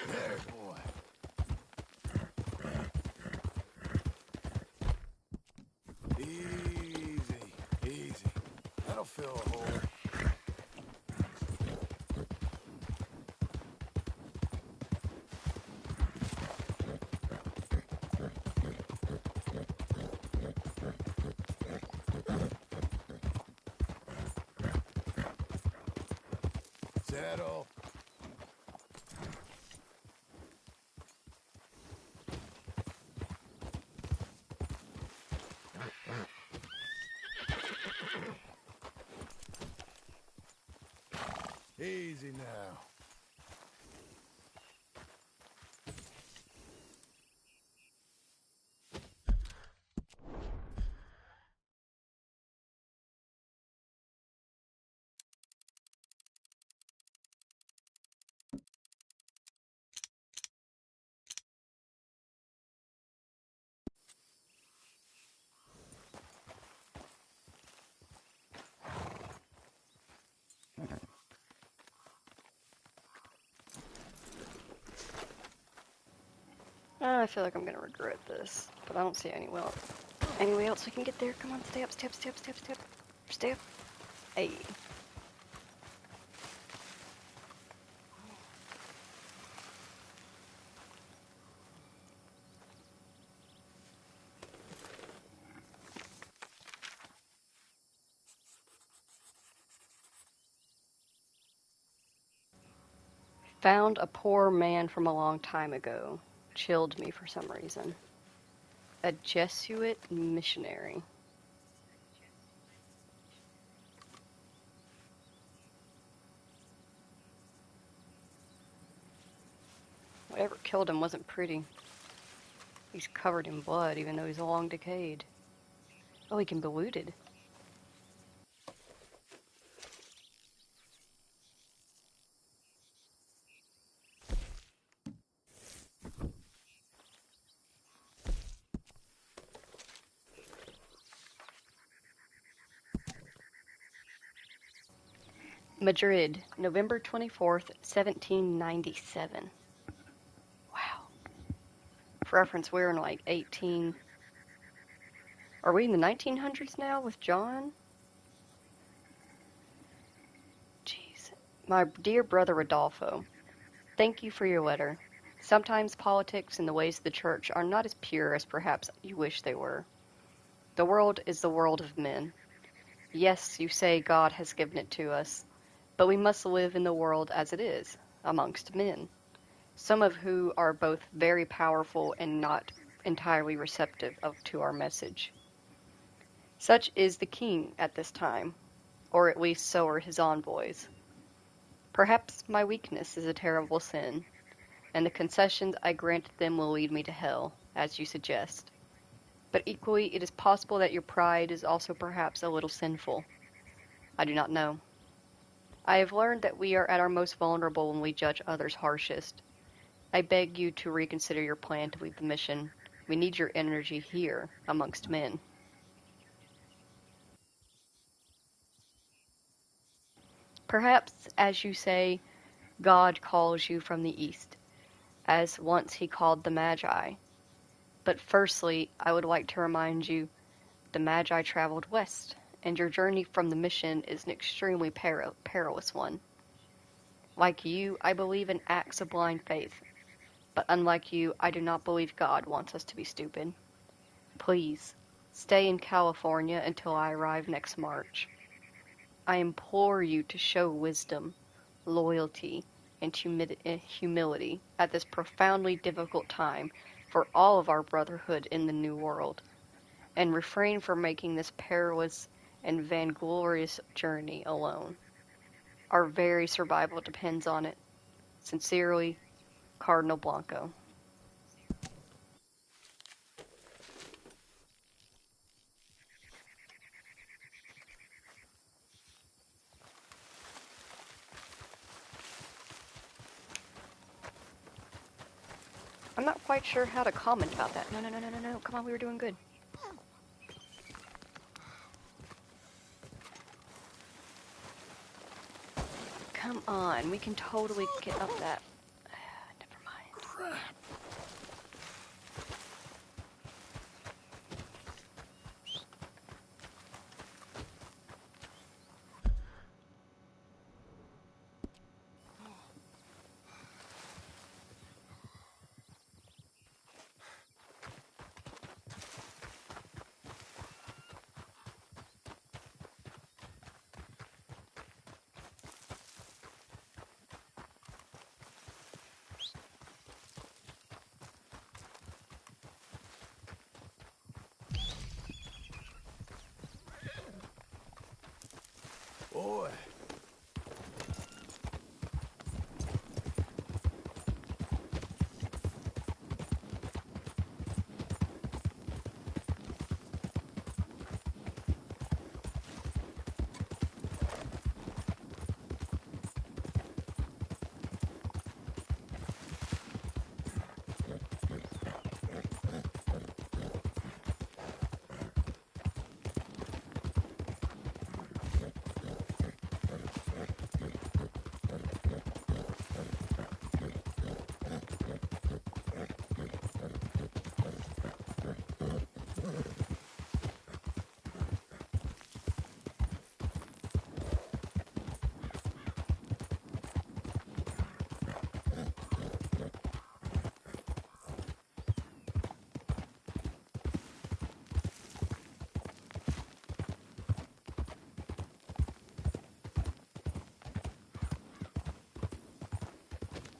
There, boy. Easy. That'll fill a hole. Settle. Easy now. I feel like I'm gonna regret this, but I don't see any way else we can get there. Come on, stay up. Stay up. Hey. Found a poor man from a long time ago. Chilled me for some reason. A Jesuit missionary. Whatever killed him wasn't pretty. He's covered in blood, even though he's long decayed. Oh, he can be looted. Madrid, November 24th, 1797. Wow. For reference, we're in like 18... Are we in the 1900s now with John? Jeez. My dear brother Rodolfo, thank you for your letter. Sometimes politics and the ways of the church are not as pure as perhaps you wish they were. The world is the world of men. Yes, you say God has given it to us, but we must live in the world as it is, amongst men, some of who are both very powerful and not entirely receptive to our message. Such is the king at this time, or at least so are his envoys. Perhaps my weakness is a terrible sin, and the concessions I granted them will lead me to hell, as you suggest. But equally, it is possible that your pride is also perhaps a little sinful. I do not know. I have learned that we are at our most vulnerable when we judge others harshest. I beg you to reconsider your plan to leave the mission. We need your energy here, amongst men. Perhaps, as you say, God calls you from the east, as once he called the Magi. But firstly, I would like to remind you the Magi traveled west, and your journey from the mission is an extremely perilous one. Like you, I believe in acts of blind faith, but unlike you, I do not believe God wants us to be stupid. Please, stay in California until I arrive next March. I implore you to show wisdom, loyalty, and humility at this profoundly difficult time for all of our brotherhood in the New World, and refrain from making this perilous and vainglorious journey alone. Our very survival depends on it. Sincerely, Cardinal Blanco. I'm not quite sure how to comment about that. No. Come on, we were doing good. Come on, we can totally get up that. Never mind. Crap. Boy.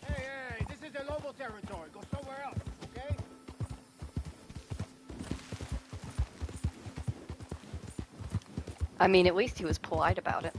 Hey, this is the Lobo territory. Go somewhere else, okay? I mean, at least he was polite about it.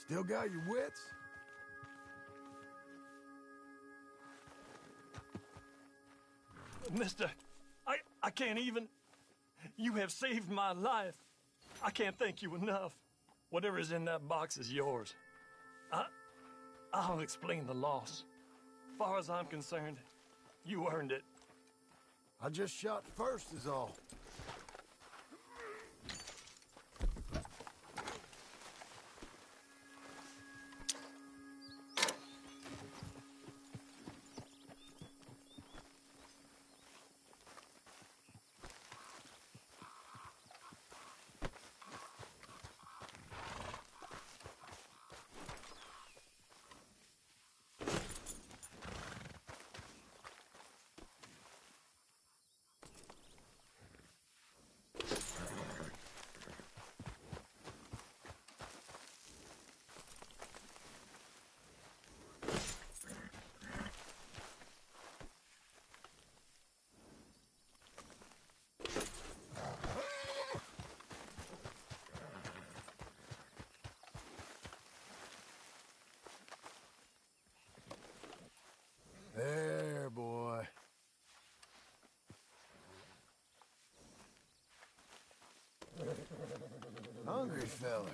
Still got your wits? Mister, I can't even. You have saved my life. I can't thank you enough. Whatever is in that box is yours. I'll explain the loss. Far as I'm concerned, you earned it. I just shot first is all. feller.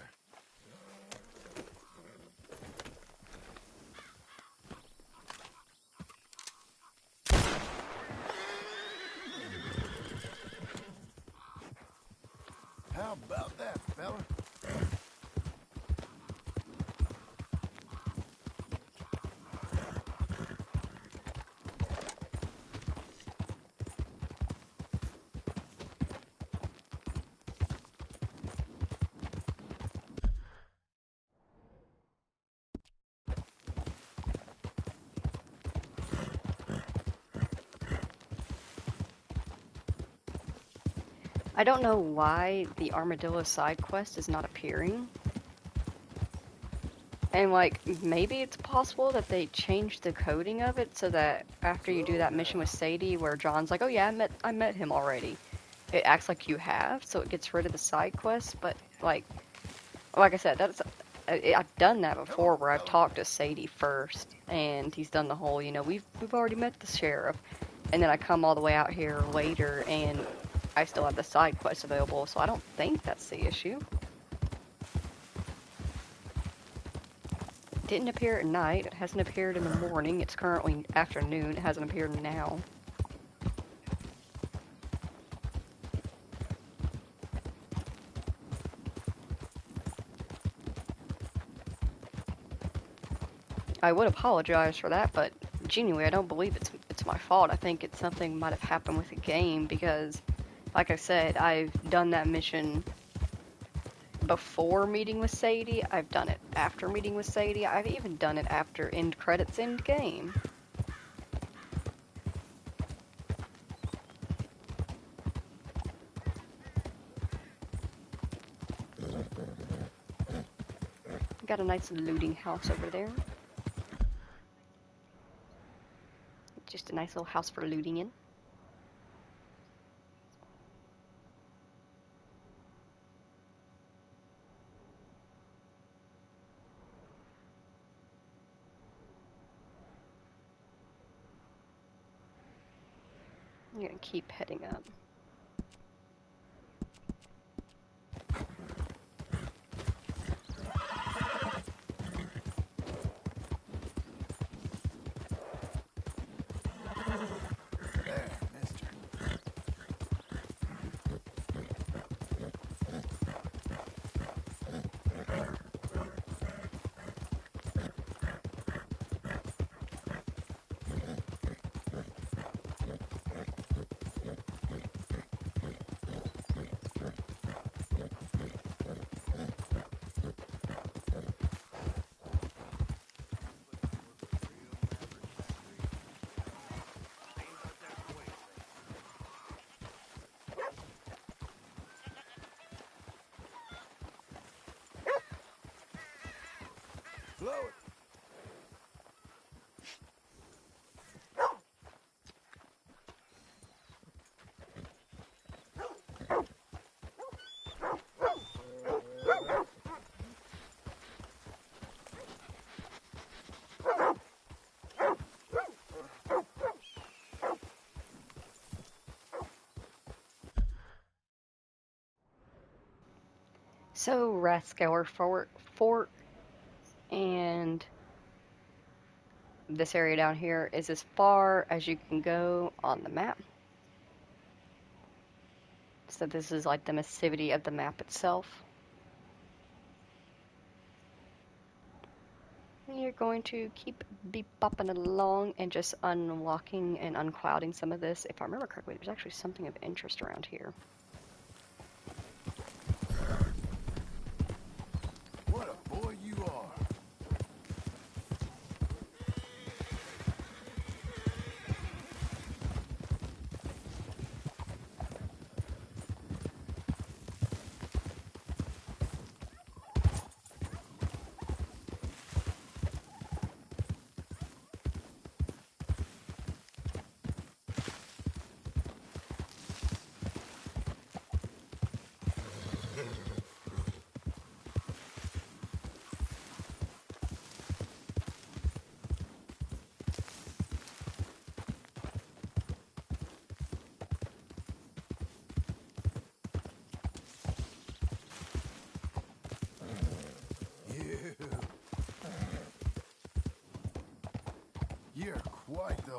How about that, fella? I don't know why the armadillo side quest is not appearing. And like, maybe it's possible that they changed the coding of it so that after you do that mission with Sadie where John's like, oh yeah, I met him already. It acts like you have, so it gets rid of the side quests, but like I said, I've done that before where I've talked to Sadie first and he's done the whole, you know, we've already met the sheriff. And then I come all the way out here later and I still have the side quests available, so I don't think that's the issue. It didn't appear at night, it hasn't appeared in the morning, it's currently afternoon, it hasn't appeared now. I would apologize for that, but genuinely I don't believe it's my fault. I think it's something might have happened with the game because, like I said, I've done that mission before meeting with Sadie. I've done it after meeting with Sadie. I've even done it after end credits, end game. Got a nice looting house over there. Just a nice little house for looting in. I'm gonna keep heading up. Blow it. So, Rathskeller Fort and this area down here is as far as you can go on the map. So this is like the massivity of the map itself. And you're going to keep bopping along and just unlocking and unclouding some of this. If I remember correctly, there's actually something of interest around here. What a boy you are.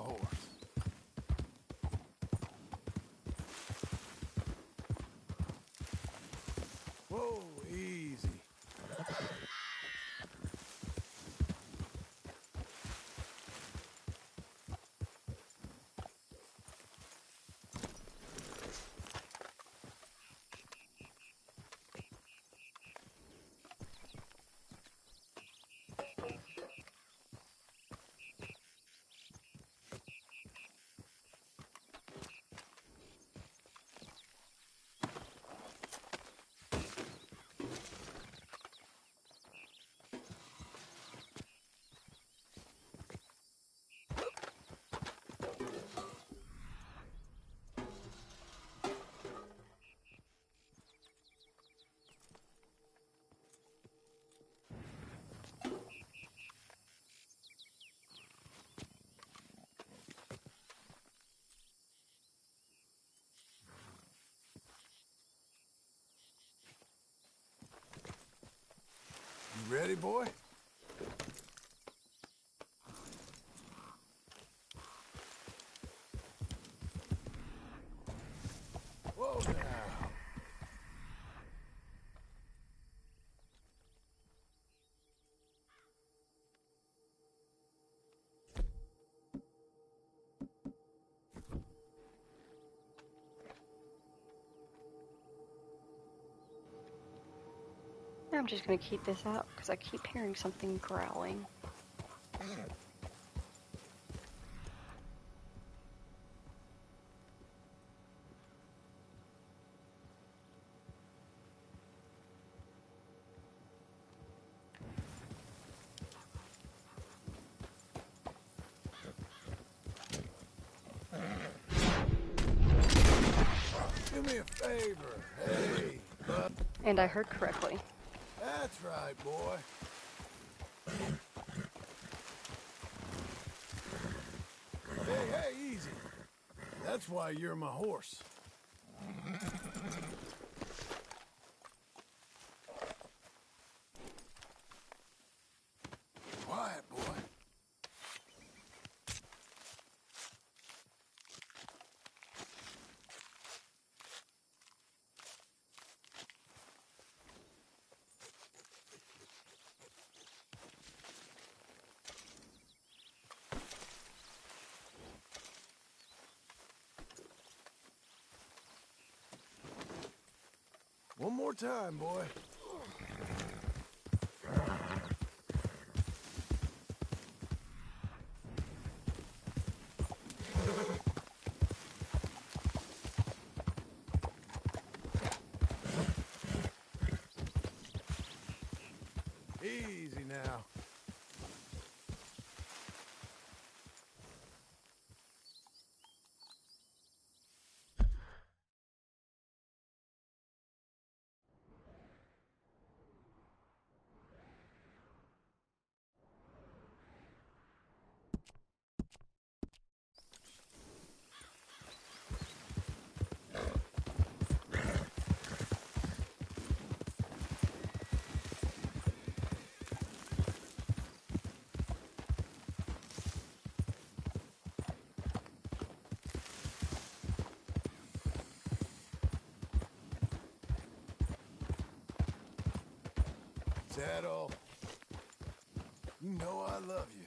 horse. Whoa, easy. You ready, boy? Whoa now. I'm just gonna keep this out because I keep hearing something growling. Do me a favor. Hey, bud. And I heard correctly. That's right, boy. Hey, easy. That's why you're my horse. Quiet, boy. One more time, boy. Easy now. Saddle. You know I love you.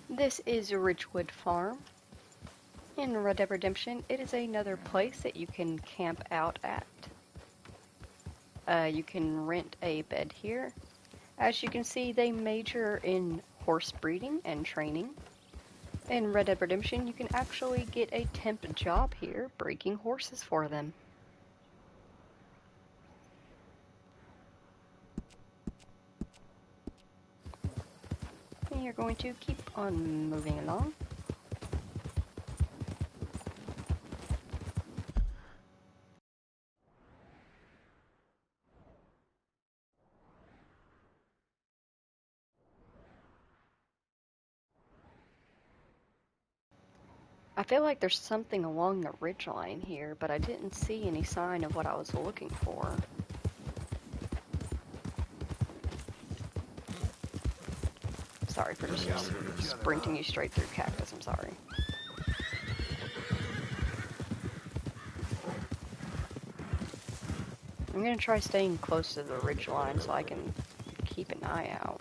This is Ridgewood Farm. In Red Dead Redemption, it is another place that you can camp out at. You can rent a bed here. As you can see, they major in horse breeding and training. In Red Dead Redemption, you can actually get a temp job here, breaking horses for them. And you're going to keep on moving along. I feel like there's something along the ridgeline here, but I didn't see any sign of what I was looking for. Sorry for just sprinting you straight through cactus, I'm sorry. I'm gonna try staying close to the ridge line so I can keep an eye out.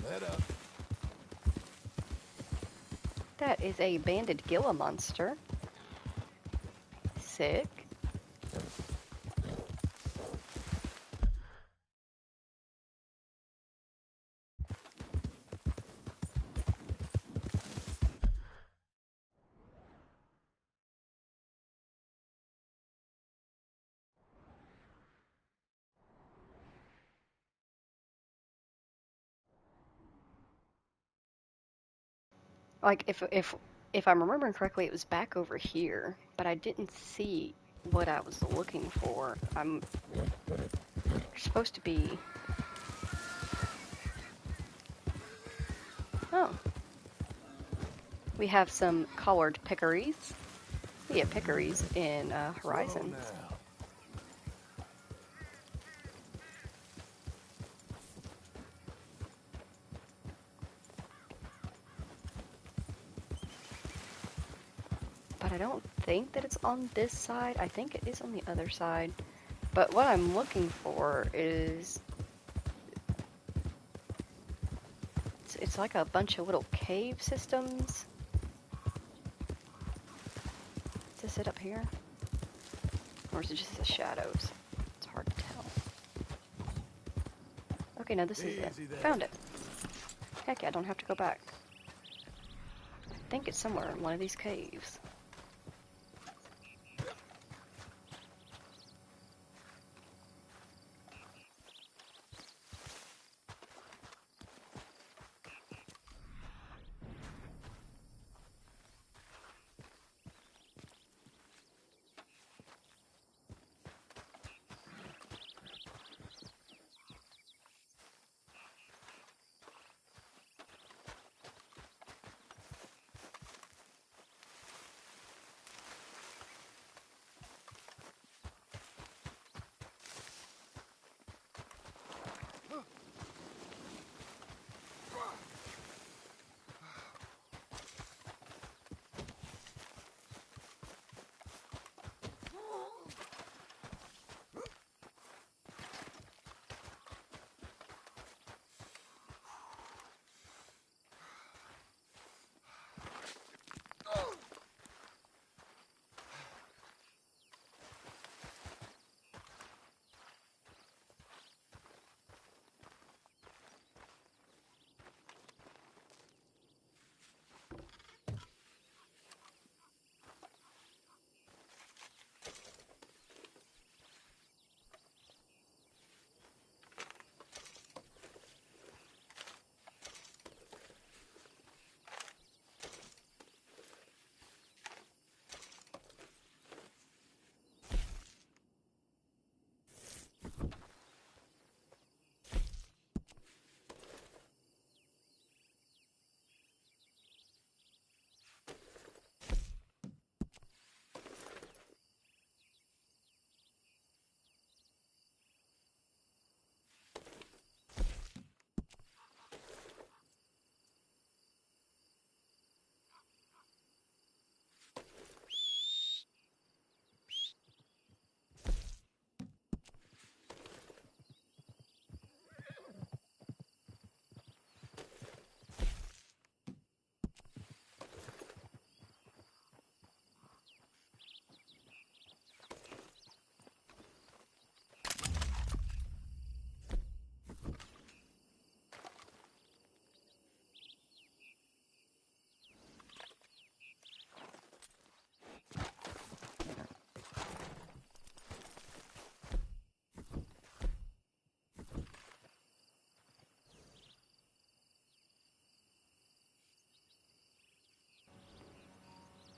Head up. That is a banded Gila monster. Sick. Like, if I'm remembering correctly, it was back over here, but I didn't see what I was looking for. I'm supposed to be... Oh. We have some collared peccaries. We have peccaries in Horizons. But I don't think that it's on this side. I think it is on the other side. But what I'm looking for is... It's like a bunch of little cave systems. Is this it up here? Or is it just the shadows? It's hard to tell. Okay, no, this is it. Found it. Heck yeah, I don't have to go back. I think it's somewhere in one of these caves.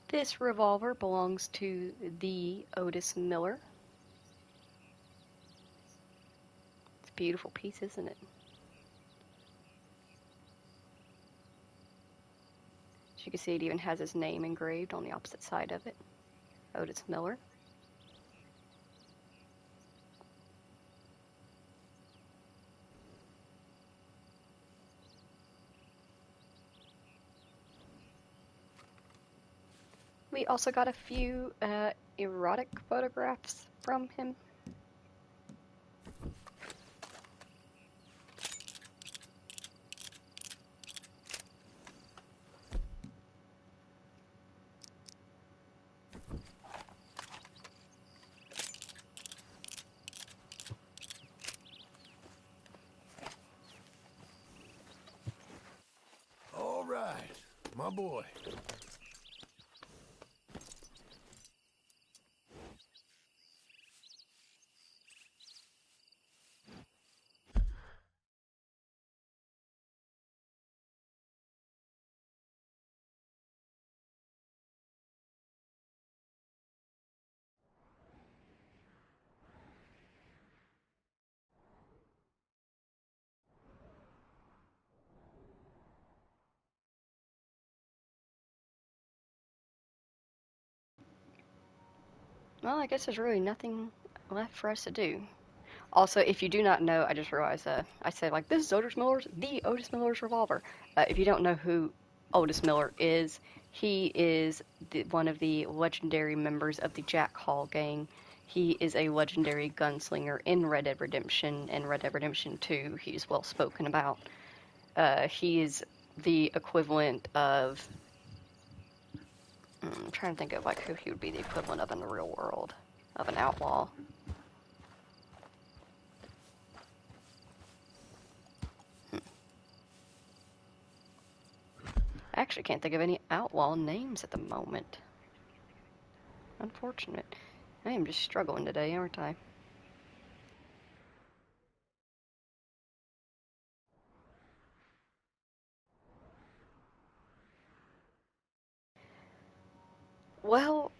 This revolver belongs to the Otis Miller. It's a beautiful piece, isn't it? As you can see, it even has his name engraved on the opposite side of it. Otis Miller. We also got a few erotic photographs from him. All right, my boy. Well, I guess there's really nothing left for us to do. Also, if you do not know, I just realized I said, like, this is the Otis Miller's revolver. If you don't know who Otis Miller is, he is one of the legendary members of the Jack Hall gang. He is a legendary gunslinger in Red Dead Redemption and Red Dead Redemption 2. He's well spoken about. He is the equivalent of... I'm trying to think of like who he would be the equivalent of in the real world, of an outlaw. I actually can't think of any outlaw names at the moment. Unfortunate. I am just struggling today, aren't I? Well,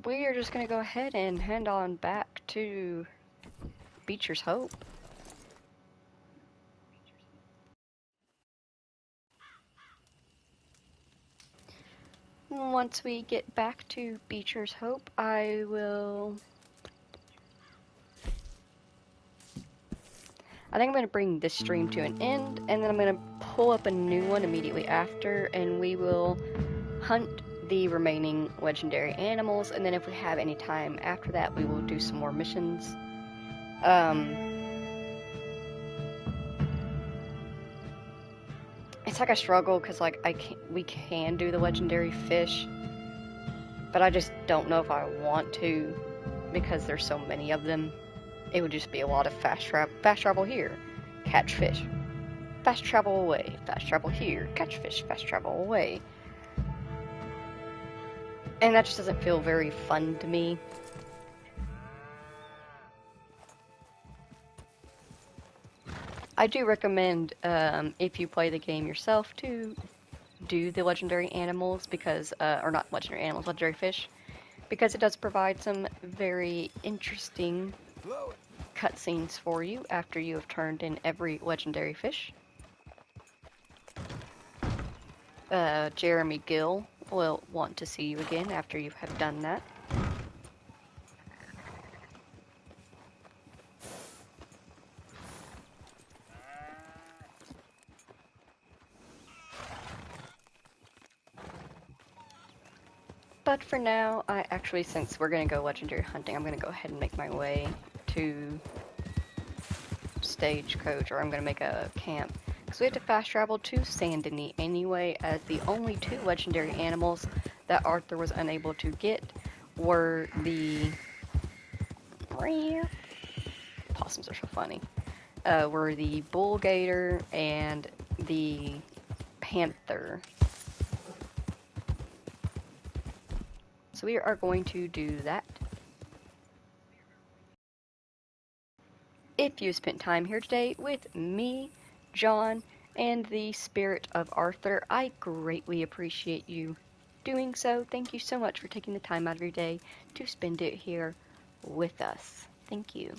we are just going to go ahead and hand on back to Beecher's Hope. Once we get back to Beecher's Hope, I think I'm going to bring this stream to an end, and then I'm going to pull up a new one immediately after, and we will hunt the remaining legendary animals, and then if we have any time after that, we will do some more missions. It's like a struggle, because like we can do the legendary fish, but I just don't know if I want to, because there's so many of them. It would just be a lot of fast travel here, catch fish, fast travel away, fast travel here, catch fish, fast travel away. And that just doesn't feel very fun to me. I do recommend, if you play the game yourself, to do the legendary animals, because, or not legendary animals, legendary fish, because it does provide some very interesting cutscenes for you after you have turned in every legendary fish. Jeremy Gill will want to see you again after you have done that. But for now, since we're going to go legendary hunting, I'm going to go ahead and make my way to Stagecoach, or I'm going to make a camp. Because we have to fast travel to Saint Denis anyway, as the only two legendary animals that Arthur was unable to get were the... Possums are so funny. Were the bull gator and the panther. So we are going to do that. If you spent time here today with me, John, and the spirit of Arthur, I greatly appreciate you doing so. Thank you so much for taking the time out of your day to spend it here with us. Thank you.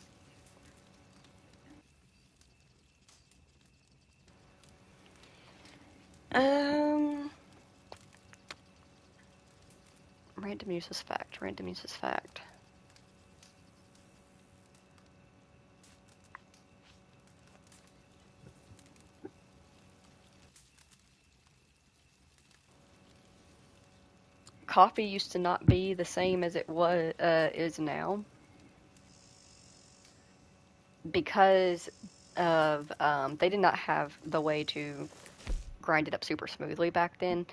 Random useless fact. Random useless fact. Coffee used to not be the same as it was is now because of they did not have the way to grind it up super smoothly back then.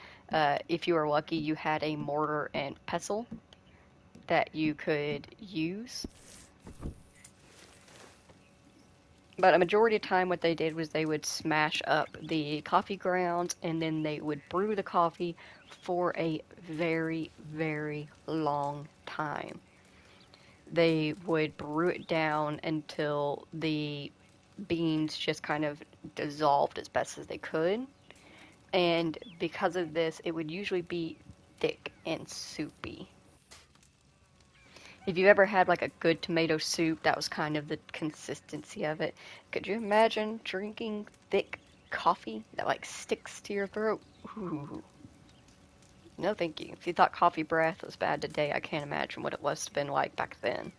If you were lucky, you had a mortar and pestle that you could use. But a majority of the time what they did was they would smash up the coffee grounds and then they would brew the coffee for a very, very long time. They would brew it down until the beans just kind of dissolved as best as they could. And because of this, it would usually be thick and soupy. If you ever had like a good tomato soup, that was kind of the consistency of it. Could you imagine drinking thick coffee that like sticks to your throat? Ooh. No thank you. If you thought coffee breath was bad today, I can't imagine what it must have been like back then.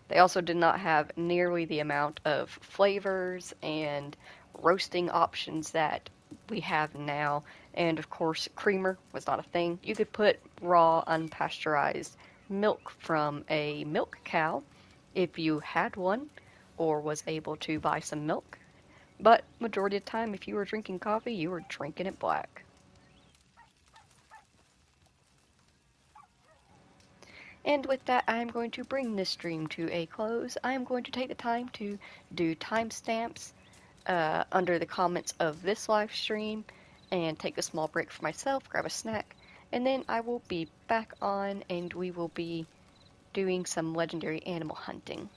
They also did not have nearly the amount of flavors and roasting options that we have now. And of course, creamer was not a thing. You could put raw, unpasteurized milk from a milk cow if you had one or was able to buy some milk. But majority of the time, if you were drinking coffee, you were drinking it black. And with that, I'm going to bring this stream to a close. I'm going to take the time to do timestamps under the comments of this live stream and take a small break for myself, grab a snack, and then I will be back on and we will be doing some legendary animal hunting.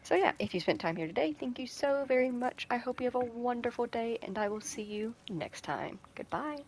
So yeah, if you spent time here today, thank you so very much. I hope you have a wonderful day and I will see you next time. Goodbye.